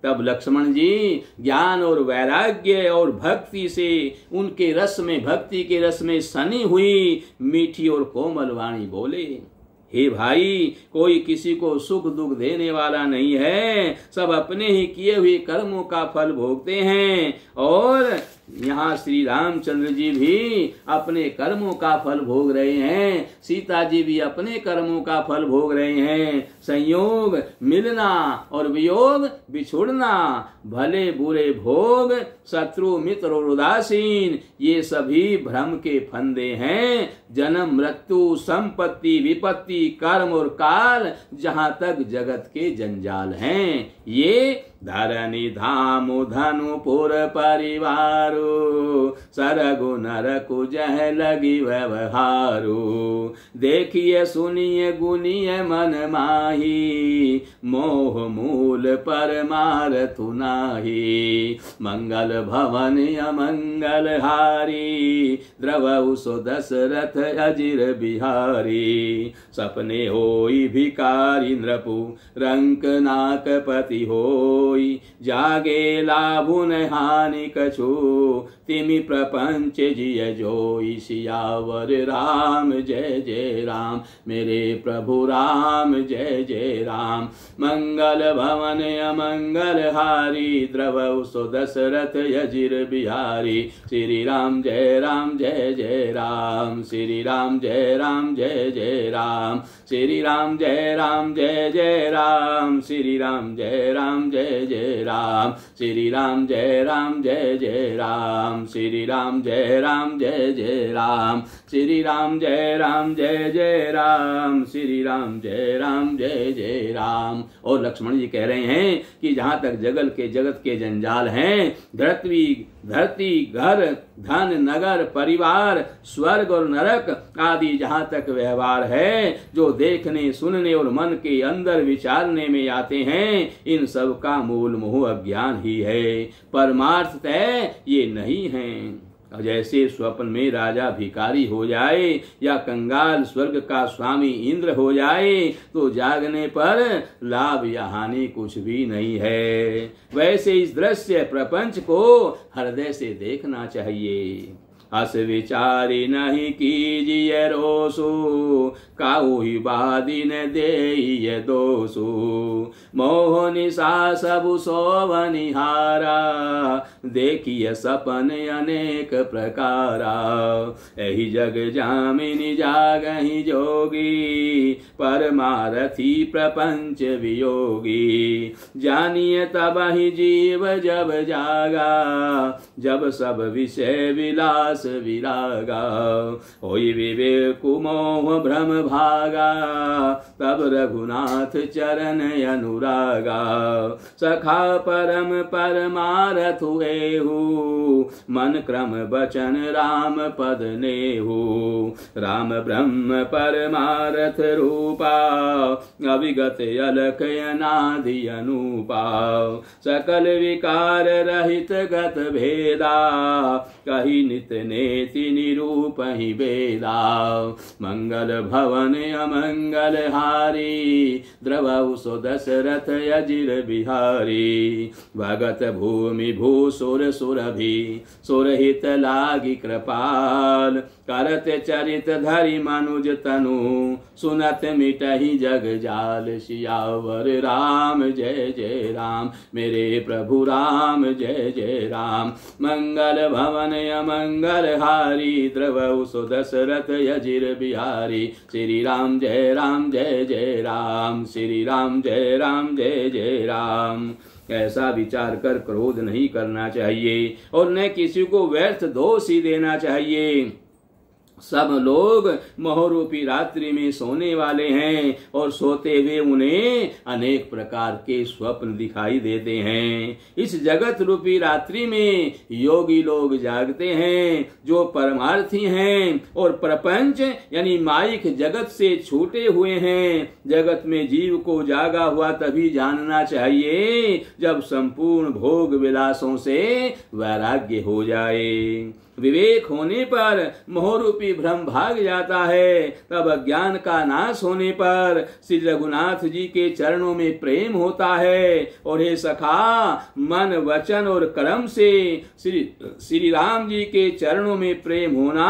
तब लक्ष्मण जी ज्ञान और वैराग्य और भक्ति से उनके रस में, भक्ति के रस में सनी हुई मीठी और कोमल वाणी बोले, हे भाई, कोई किसी को सुख दुख देने वाला नहीं है। सब अपने ही किए हुए कर्मों का फल भोगते हैं। और यहाँ श्री रामचंद्र जी भी अपने कर्मों का फल भोग रहे हैं, सीता जी भी अपने कर्मों का फल भोग रहे हैं। संयोग मिलना और वियोग बिछुड़ना, भले बुरे भोग, शत्रु मित्र और उदासीन, ये सभी भ्रम के फंदे हैं। जन्म मृत्यु संपत्ति विपत्ति कर्म और काल, जहाँ तक जगत के जंजाल हैं, ये धरनी धामु धनु पुर परिवारो। सरगु नरकु जह लगी व्यवहारो। देखिए सुनिए गुनिए मन माही, मोह मूल परमारथु नाही। मंगल भवन अमंगल हारी, द्रवउ सो दशरथ अजिर बिहारी। सपने होई भिकारी नृपु, रंक नाक पति होई। जागे लाभु न हानि कछु, तिमि प्रपंच जिय जोई। सियावर राम जय जय राम, मेरे प्रभु राम जय जय राम। मंगल भवन अमंगल हारी, द्रवउ सो दशरथ अजिर बिहारी। श्री राम जय जय राम, श्री राम जय जय राम, श्री राम जय जय राम, श्री राम जय जय जय राम, श्री राम जय जय राम, श्री राम जय जय राम, श्री राम जय जय राम, श्री राम जय जय राम। और लक्ष्मण जी कह रहे हैं कि जहाँ तक जगत के जंजाल हैं, धरती घर धन नगर परिवार स्वर्ग और नरक आदि जहाँ तक व्यवहार है, जो देखने सुनने और मन के अंदर विचारने में आते हैं, इन सब का मूल मोह अज्ञान ही है। परमार्थतः ये नहीं है। जैसे स्वप्न में राजा भिखारी हो जाए या कंगाल स्वर्ग का स्वामी इंद्र हो जाए, तो जागने पर लाभ या हानि कुछ भी नहीं है। वैसे इस दृश्य प्रपंच को हृदय से देखना चाहिए। अस विचारी नहीं कीजिए रोसु, काऊ ही बादी न दे दोसु, मोह निशा सबु सोवनिहारा, देखिए सपन अनेक प्रकारा, एहि जग जामिनी जागहि जोगी, परमारथी प्रपंच वियोगी, जानिए तब ही जीव जब जागा, जब सब विषय विलास विरागा, होई विवेक मोह भ्रम भागा, तब रघुनाथ चरण अनुरागा, सखा परम परमारथ हुएहु, मन क्रम बचन राम पद नेहु, राम ब्रह्म परमारथ रूपा, अविगत अलख अनादि अनुपा, सकल विकार रहित गत भेदा, कही नित नेति निरूप ही वेदा, मंगल भवन अमंगल हारी, द्रवहु सो दशरथ अजिर बिहारी, भगत भूमि भूसुर सुरभि, सुरहित लागी कृपाल, करत चरित धरि मनुज तनु, सुनत मिटहि जग जाल, सियावर राम जय जय राम, मेरे प्रभु राम जय जय राम, मंगल भवन अमंगल हारी, द्रवहु सो दशरथ अजिर बिहारी, श्री राम जय जय राम, श्री राम जय जय राम। ऐसा विचार कर क्रोध नहीं करना चाहिए और न किसी को व्यर्थ दोष ही देना चाहिए। सब लोग मोहरूपी रात्रि में सोने वाले हैं और सोते हुए उन्हें अनेक प्रकार के स्वप्न दिखाई देते हैं। इस जगत रूपी रात्रि में योगी लोग जागते हैं जो परमार्थी हैं और प्रपंच यानी माइक जगत से छूटे हुए हैं। जगत में जीव को जागा हुआ तभी जानना चाहिए जब संपूर्ण भोग विलासों से वैराग्य हो जाए। विवेक होने पर मोहरूपी भ्रम भाग जाता है। तब अज्ञान का नाश होने पर श्री रघुनाथ जी के चरणों में प्रेम होता है। और हे सखा, मन वचन और कर्म से श्री राम जी के चरणों में प्रेम होना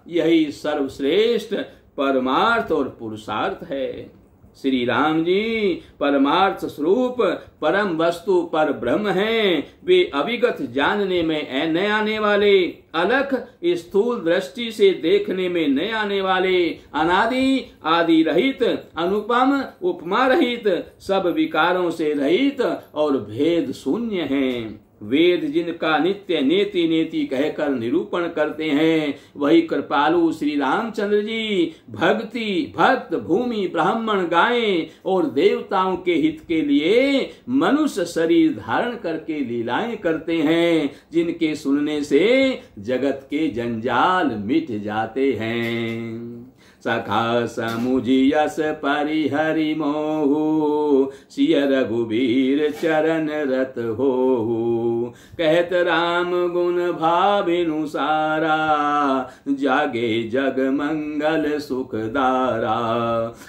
यही सर्वश्रेष्ठ परमार्थ और पुरुषार्थ है। श्री राम जी परमार्थ स्वरूप परम वस्तु पर ब्रह्म हैं। वे अविगत जानने में न आने वाले, अलख स्थूल दृष्टि से देखने में न आने वाले, अनादि आदि रहित, अनुपम उपमा रहित, सब विकारों से रहित और भेद शून्य हैं। वेद जिनका नित्य नेति नेति कहकर निरूपण करते हैं, वही कृपालु श्री रामचंद्र जी भक्ति भक्त भूमि ब्राह्मण गायें और देवताओं के हित के लिए मनुष्य शरीर धारण करके लीलाएं करते हैं, जिनके सुनने से जगत के जंजाल मिट जाते हैं। सखा समुझि यस परिहरि मोहु, सिय रघुबीर चरण रत होहु। कहत राम गुण भाविनु सारा, जागे जग मंगल सुखदारा।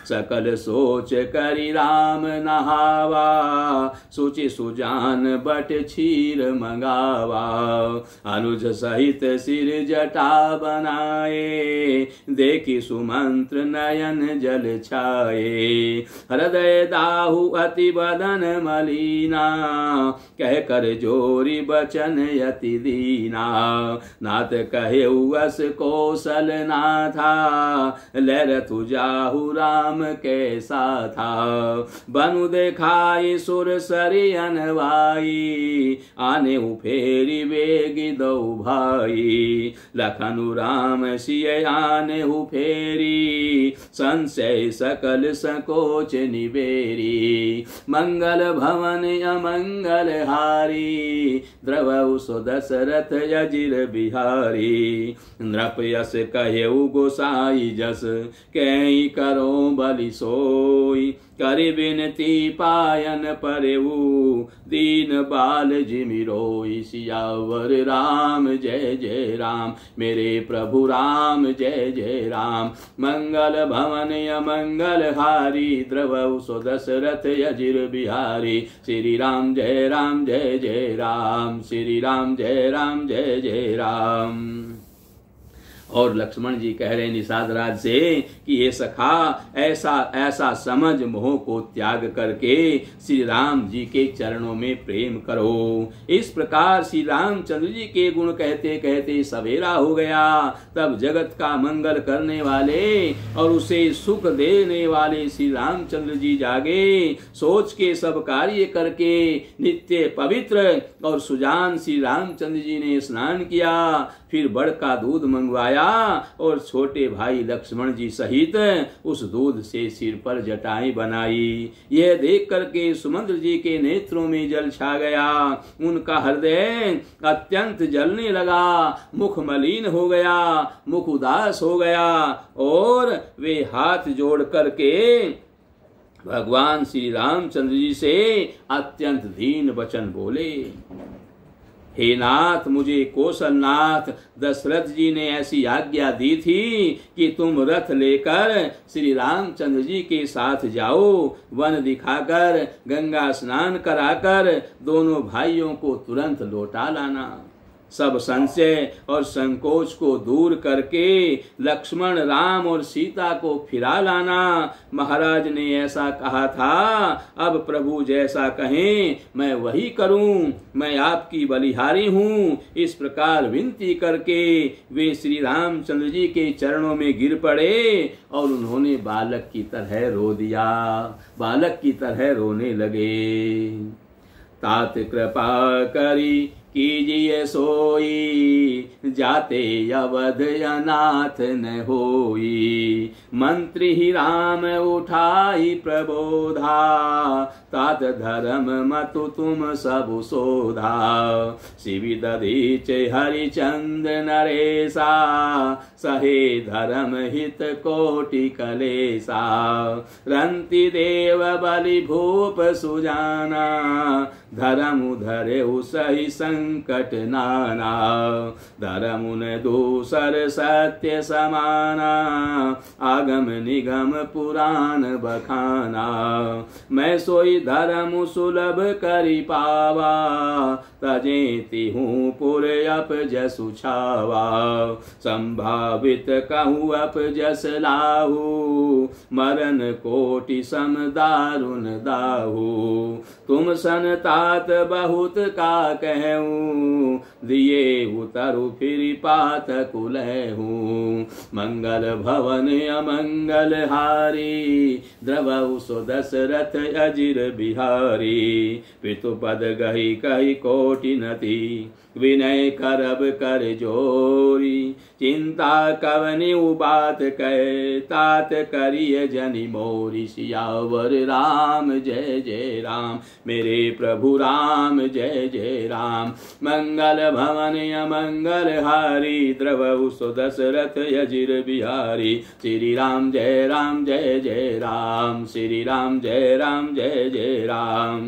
सकल सोच करि राम नहावा, सुचि सुजान बट क्षीर मंगावा। अनुज सहित सिर जटा बनाए, देखि सुमन मंत्र नयन जल छाए। हृदय दाहु अति बदन मलिना, कह कर जोरी बचन यति दीना। नाथ कहे उस कौशल नाथा, लहरतु जाहु राम कैसा था। बनु देखाई सुर सरी अनवाई, आने फेरी वेगी दो भाई। लखनु राम सिय आने फेरी, संशय सकल संकोच निबेरी। मंगल भवन अमंगल हारी, द्रवउ सो दशरथ अजिर बिहारी। नृप यस कहेउ गोसाई जस, कहीं करो बलि सोई। करि बिनती पायन परेऊ, दीन बाल जिमि रोई। सियावर राम जय जय राम, मेरे प्रभु राम जय जय राम। मंगल भवन अमंगल हारी, द्रवउ सो दशरथ अजिर बिहारी। श्री राम जय राम जय जय राम, श्री राम जय राम जय जय राम। और लक्ष्मण जी कह रहे निषाद राज से कि ये सखा, ऐसा ऐसा समझ मोह को त्याग करके श्री राम जी के चरणों में प्रेम करो। इस प्रकार श्री रामचंद्र जी के गुण कहते कहते सवेरा हो गया। तब जगत का मंगल करने वाले और उसे सुख देने वाले श्री रामचंद्र जी जागे। सोच के सब कार्य करके नित्य पवित्र और सुजान श्री रामचंद्र जी ने स्नान किया। फिर बड़ का दूध मंगवाया और छोटे भाई लक्ष्मण जी सहित उस दूध से सिर पर जटाएं बनाई। यह देख करके सुमंत्र जी के नेत्रों में जल छा गया। उनका हृदय अत्यंत जलने लगा, मुख मलिन हो गया, मुख उदास हो गया और वे हाथ जोड़ करके भगवान श्री रामचंद्र जी से अत्यंत दीन वचन बोले। हे नाथ, मुझे कौशलनाथ दशरथ जी ने ऐसी आज्ञा दी थी कि तुम रथ लेकर श्री रामचंद्र जी के साथ जाओ। वन दिखाकर गंगा स्नान कराकर दोनों भाइयों को तुरंत लौटा लाना। सब संशय और संकोच को दूर करके लक्ष्मण, राम और सीता को फिरा लाना। महाराज ने ऐसा कहा था, अब प्रभु जैसा कहें मैं वही करूं, मैं आपकी बलिहारी हूं। इस प्रकार विनती करके वे श्री रामचंद्र जी के चरणों में गिर पड़े और उन्होंने बालक की तरह रो दिया, बालक की तरह रोने लगे। तात कृपा करी कीजिए सोई, जाते अवध अनाथ न होई। मंत्री ही राम उठाई प्रबोधा, तात धर्म मतु तुम सब सोधा। शिवि दधीच हरिचंद्र नरेशा, सहे धर्म हित कोटि कलेसा। रंति देव बलि भूप सुजाना, धर्म धरे सही संकट नाना। धर्म न दूसर सत्य समाना, आगम निगम पुराण बखाना। मैं सोई धर्म सुलभ करि पावा, तजेति हूँ पुर अप जसु छावा। संभावित कहूँ अप जस लाहू, मरण कोटि सम दारुण दाहू। तुम सन तात बहुत का कहूँ, दिए उतरु फिर पात कुलहूँ। मंगल भवन अमंगल हारी, द्रवउ सो दशरथ अजिर बिहारी। पितुपद गही कही कोटि नति, विनय करब कर जोरी। चिंता कवनि बात कह, तात करिय जनि मोरी। सियावर राम जय जय राम, मेरे प्रभु राम जय जय राम। मंगल भवन अमंगल हारी, द्रवउ सो दशरथ अजिर बिहारी। श्री राम जय जय राम, श्री राम जय जय राम।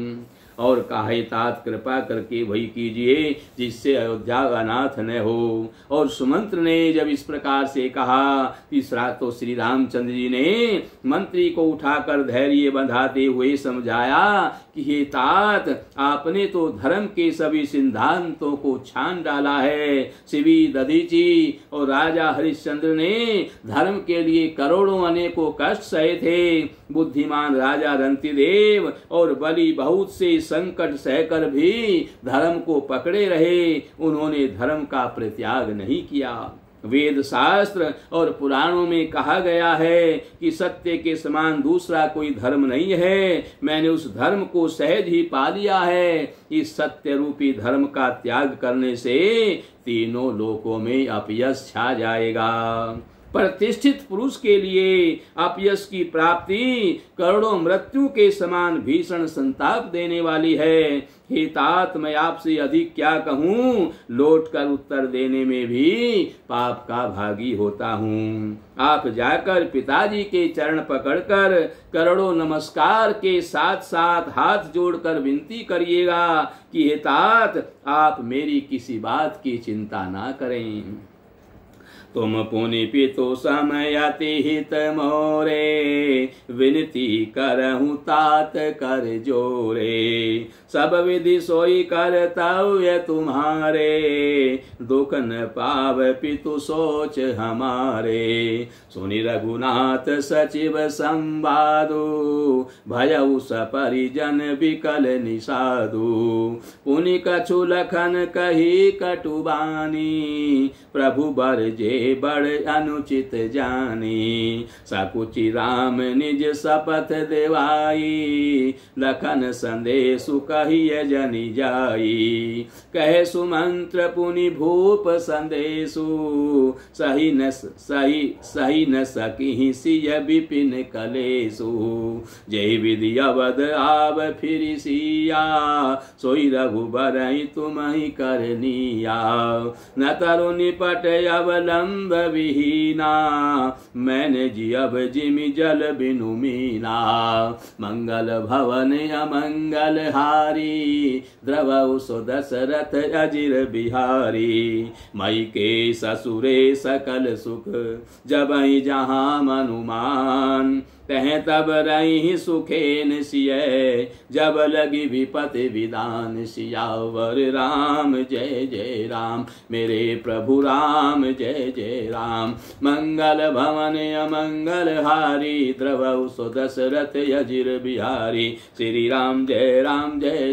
और कहा तात कृपा करके वही कीजिए जिससे अयोध्या अनाथ न हो। और सुमंत्र ने जब इस प्रकार से कहा, तीसरा तो श्री रामचंद्र जी ने मंत्री को उठाकर धैर्य बंधाते हुए समझाया कि हे तात, आपने तो धर्म के सभी सिद्धांतों को छान डाला है। शिवी दधीची और राजा हरिश्चंद्र ने धर्म के लिए करोड़ों अनेकों कष्ट सहे थे। बुद्धिमान राजा रंतिदेव और बलि बहुत से संकट सहकर भी धर्म को पकड़े रहे, उन्होंने धर्म का परित्याग नहीं किया। वेद शास्त्र और पुराणों में कहा गया है कि सत्य के समान दूसरा कोई धर्म नहीं है। मैंने उस धर्म को सहज ही पा लिया है। इस सत्य रूपी धर्म का त्याग करने से तीनों लोकों में अपयश छा जाएगा। प्रतिष्ठित पुरुष के लिए अपयश की प्राप्ति करोड़ों मृत्यु के समान भीषण संताप देने वाली है। हे तात, मैं आपसे अधिक क्या कहूँ, लौट कर उत्तर देने में भी पाप का भागी होता हूँ। आप जाकर पिताजी के चरण पकड़कर करोड़ों नमस्कार के साथ साथ हाथ जोड़कर विनती करिएगा कि हे तात, आप मेरी किसी बात की चिंता ना करें। तुम पुनि पितु समयति हित मोरे, विनती करहु तात कर जोरे। सब विधि सोई कर्तव्य तुम्हारे, दुख न पाव पितु सोच हमारे। सुनि रघुनाथ सचिव संवादु, भयउ सपरिजन विकल निषादु। पुनि कछु लखन कही कटुबानी, प्रभु बर जे बड़ अनुचित जानी। सकुचि राम निज शपथ देवाई, लखन संदेशु कहिए जनि जाई। कहे सुमंत्र पुनि भूप संदेशु, सही न सकी सिय विपिन कलेशु। जय विधि अवध आव फिर सिया, सोई रघुबर तुम ही करनिया। न तरु निपट अवलंब विहीना, मैंने जियब जिमि जल बिनु मीना। मंगल भवन अमंगल हारी, द्रवउ सो दशरथ अजिर बिहारी। मई के ससुरे सकल सुख, जबहि जहाँ मनुमान। तह तब रही सुखेन सिय, जब लगी विपति विधान। सियावर राम जय जय राम, मेरे प्रभु राम जय जय राम। मंगल भवन अमंगल हारी, द्रवउ सो दशरथ अजिर बिहारी। श्री राम जय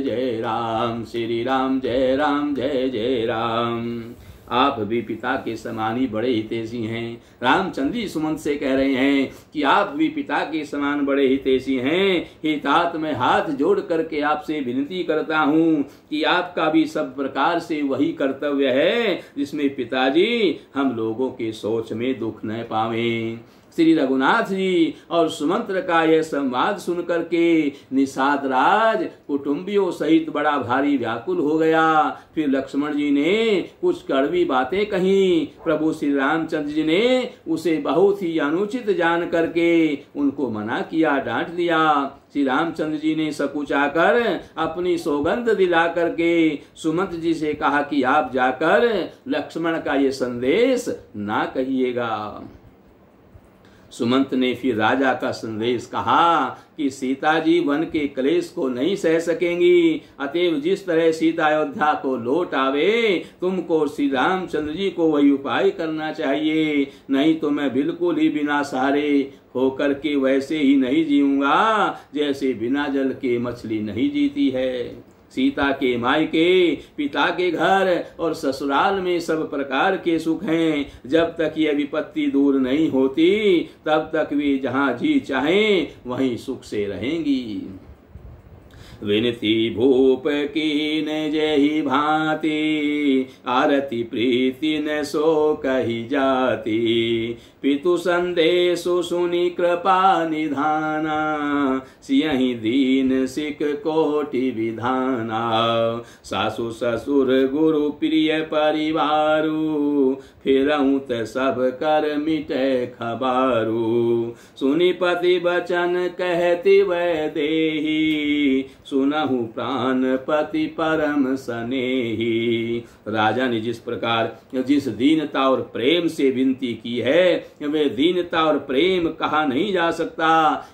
जय राम, श्री राम जय जय राम। आप भी पिता के समान ही बड़े हितैषी हैं। रामचंद्र जी सुमंत से कह रहे हैं कि आप भी पिता के समान बड़े हितैषी हैं। हे तात, मैं हाथ जोड़ करके आपसे विनती करता हूँ कि आपका भी सब प्रकार से वही कर्तव्य है जिसमें पिताजी हम लोगों के सोच में दुख न पावें। श्री रघुनाथ जी और सुमंत्र का यह संवाद सुनकर के निषाद राज कुटुंबियों सहित बड़ा भारी व्याकुल हो गया। फिर लक्ष्मण जी ने कुछ कड़वी बातें कही। प्रभु श्री रामचंद्र जी ने उसे बहुत ही अनुचित जान करके उनको मना किया, डांट दिया। श्री रामचंद्र जी ने सकुचाकर अपनी सौगंध दिला करके सुमंत जी से कहा कि आप जाकर लक्ष्मण का ये संदेश ना कहिएगा। सुमंत ने फिर राजा का संदेश कहा कि सीता जी वन के क्लेश को नहीं सह सकेंगी, अतएव जिस तरह सीता अयोध्या को लौट आवे तुमको श्री रामचंद्र जी को वही उपाय करना चाहिए, नहीं तो मैं बिल्कुल ही बिना सहारे होकर के वैसे ही नहीं जीऊंगा जैसे बिना जल के मछली नहीं जीती है। सीता के मायके, पिता के घर और ससुराल में सब प्रकार के सुख हैं। जब तक यह विपत्ति दूर नहीं होती तब तक वे जहाँ जी चाहें वहीं सुख से रहेंगी। विनती भूप की न जही भांति, आरती प्रीति न सो कही जाती। पितु संदेशु सुनि कृपा निधाना, सियहि दीन सिख कोटि विधाना। सासु ससुर गुरु प्रिय परिवारु, फिरऊं त सब कर मिटे खबारू। सुनि पति बचन कहती वै देही, सुनहु प्राणपति परम स्नेही। राजा ने जिस प्रकार जिस दीनता और प्रेम से विनती की है, वे दीनता और प्रेम कहा नहीं जा सकता।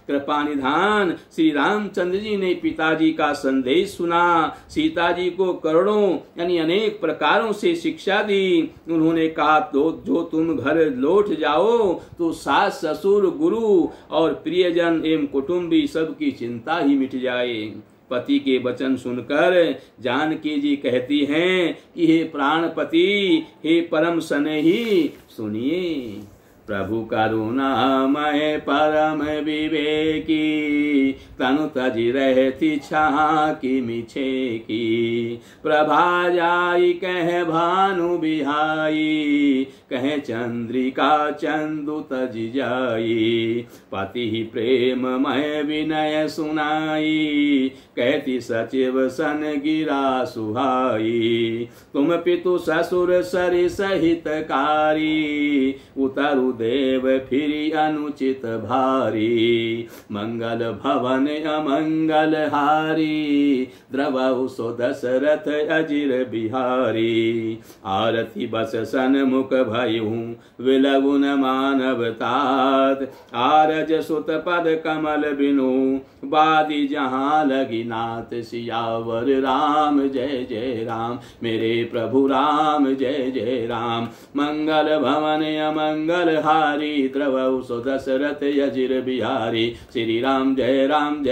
कृपा निधान श्री रामचंद्र जी ने पिताजी का संदेश सुना, सीता जी को करोड़ों यानी अनेक प्रकारों से शिक्षा दी। उन्होंने कहा तो जो तुम घर लौट जाओ तो सास ससुर गुरु और प्रियजन एवं कुटुंबी सबकी चिंता ही मिट जाए। पति के वचन सुनकर जानकी जी कहती हैं कि हे प्राणपति, हे परम स्नेही, सुनिए। प्रभु करुणामय परम विवेकी, तनु तजी रहती छाकी मिछे की। प्रभा जाई कह भानु बिहाई, कह चंद्रिका चंदु तज जाई। पति ही प्रेम मय विनय सुनाई, कहती सचिव सन गिरा सुहाई। तुम पितु ससुर सरि सहित कारी, उतरु देव फिर अनुचित भारी। मंगल भवन अमंगल हारी, द्रवहु सो दशरथ अजिर बिहारी। आरती बस सन्मुख भयहूँ विलगुन मानव तात, आरज सुत पद कमल बिनु, बादी जहाँ लगी नाथ। सियावर राम जय जय राम, मेरे प्रभु राम जय जय राम। मंगल भवन अमंगल हारी, द्रवहु सो दशरथ अजिर बिहारी। श्री राम जय राम,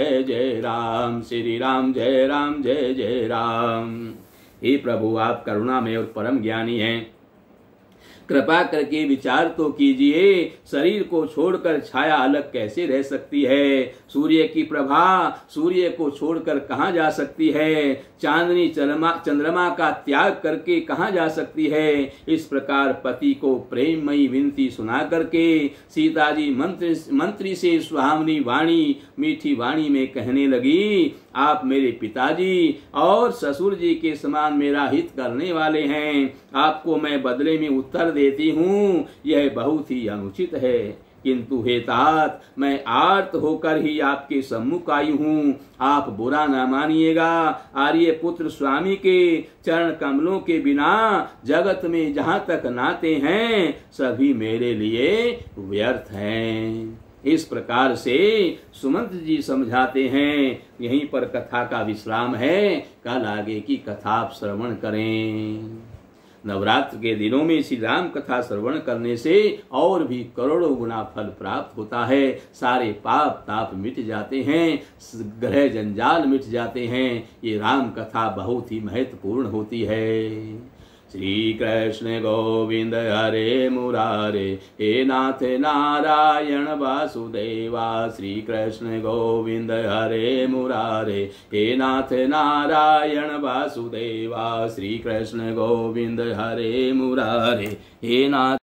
श्री राम जय जय राम। हे प्रभु, आप करुणामय और परम ज्ञानी हैं, कृपा करके विचार तो कीजिए। शरीर को छोड़कर छाया अलग कैसे रह सकती है? सूर्य की प्रभा सूर्य को छोड़कर कहाँ जा सकती है? चांदनी चंद्रमा का त्याग करके कहाँ जा सकती है? इस प्रकार पति को प्रेममयी विनती सुना करके सीता जी मंत्री से सुहावनी वाणी मीठी वाणी में कहने लगी, आप मेरे पिताजी और ससुर जी के समान मेरा हित करने वाले हैं। आपको मैं बदले में उत्तर देती हूँ, यह बहुत ही अनुचित है। किंतु हे तात, मैं आर्त होकर ही आपके सम्मुख आई हूँ, आप बुरा न मानिएगा। आर्य पुत्र स्वामी के चरण कमलों के बिना जगत में जहाँ तक नाते हैं सभी मेरे लिए व्यर्थ हैं। इस प्रकार से सुमंत जी समझाते हैं। यहीं पर कथा का विश्राम है, कल आगे की कथा आप श्रवण करें। नवरात्र के दिनों में श्री राम कथा श्रवण करने से और भी करोड़ों गुना फल प्राप्त होता है। सारे पाप ताप मिट जाते हैं, ग्रह जंजाल मिट जाते हैं। ये राम कथा बहुत ही महत्वपूर्ण होती है। श्री कृष्ण गोविंद हरे मुरारे, हे नाथ नारायण वासुदेवा। श्री कृष्ण गोविंद हरे मुरारे, हे नाथ नारायण वासुदेवा। श्री कृष्ण गोविंद हरे मुरारे, हे नाथ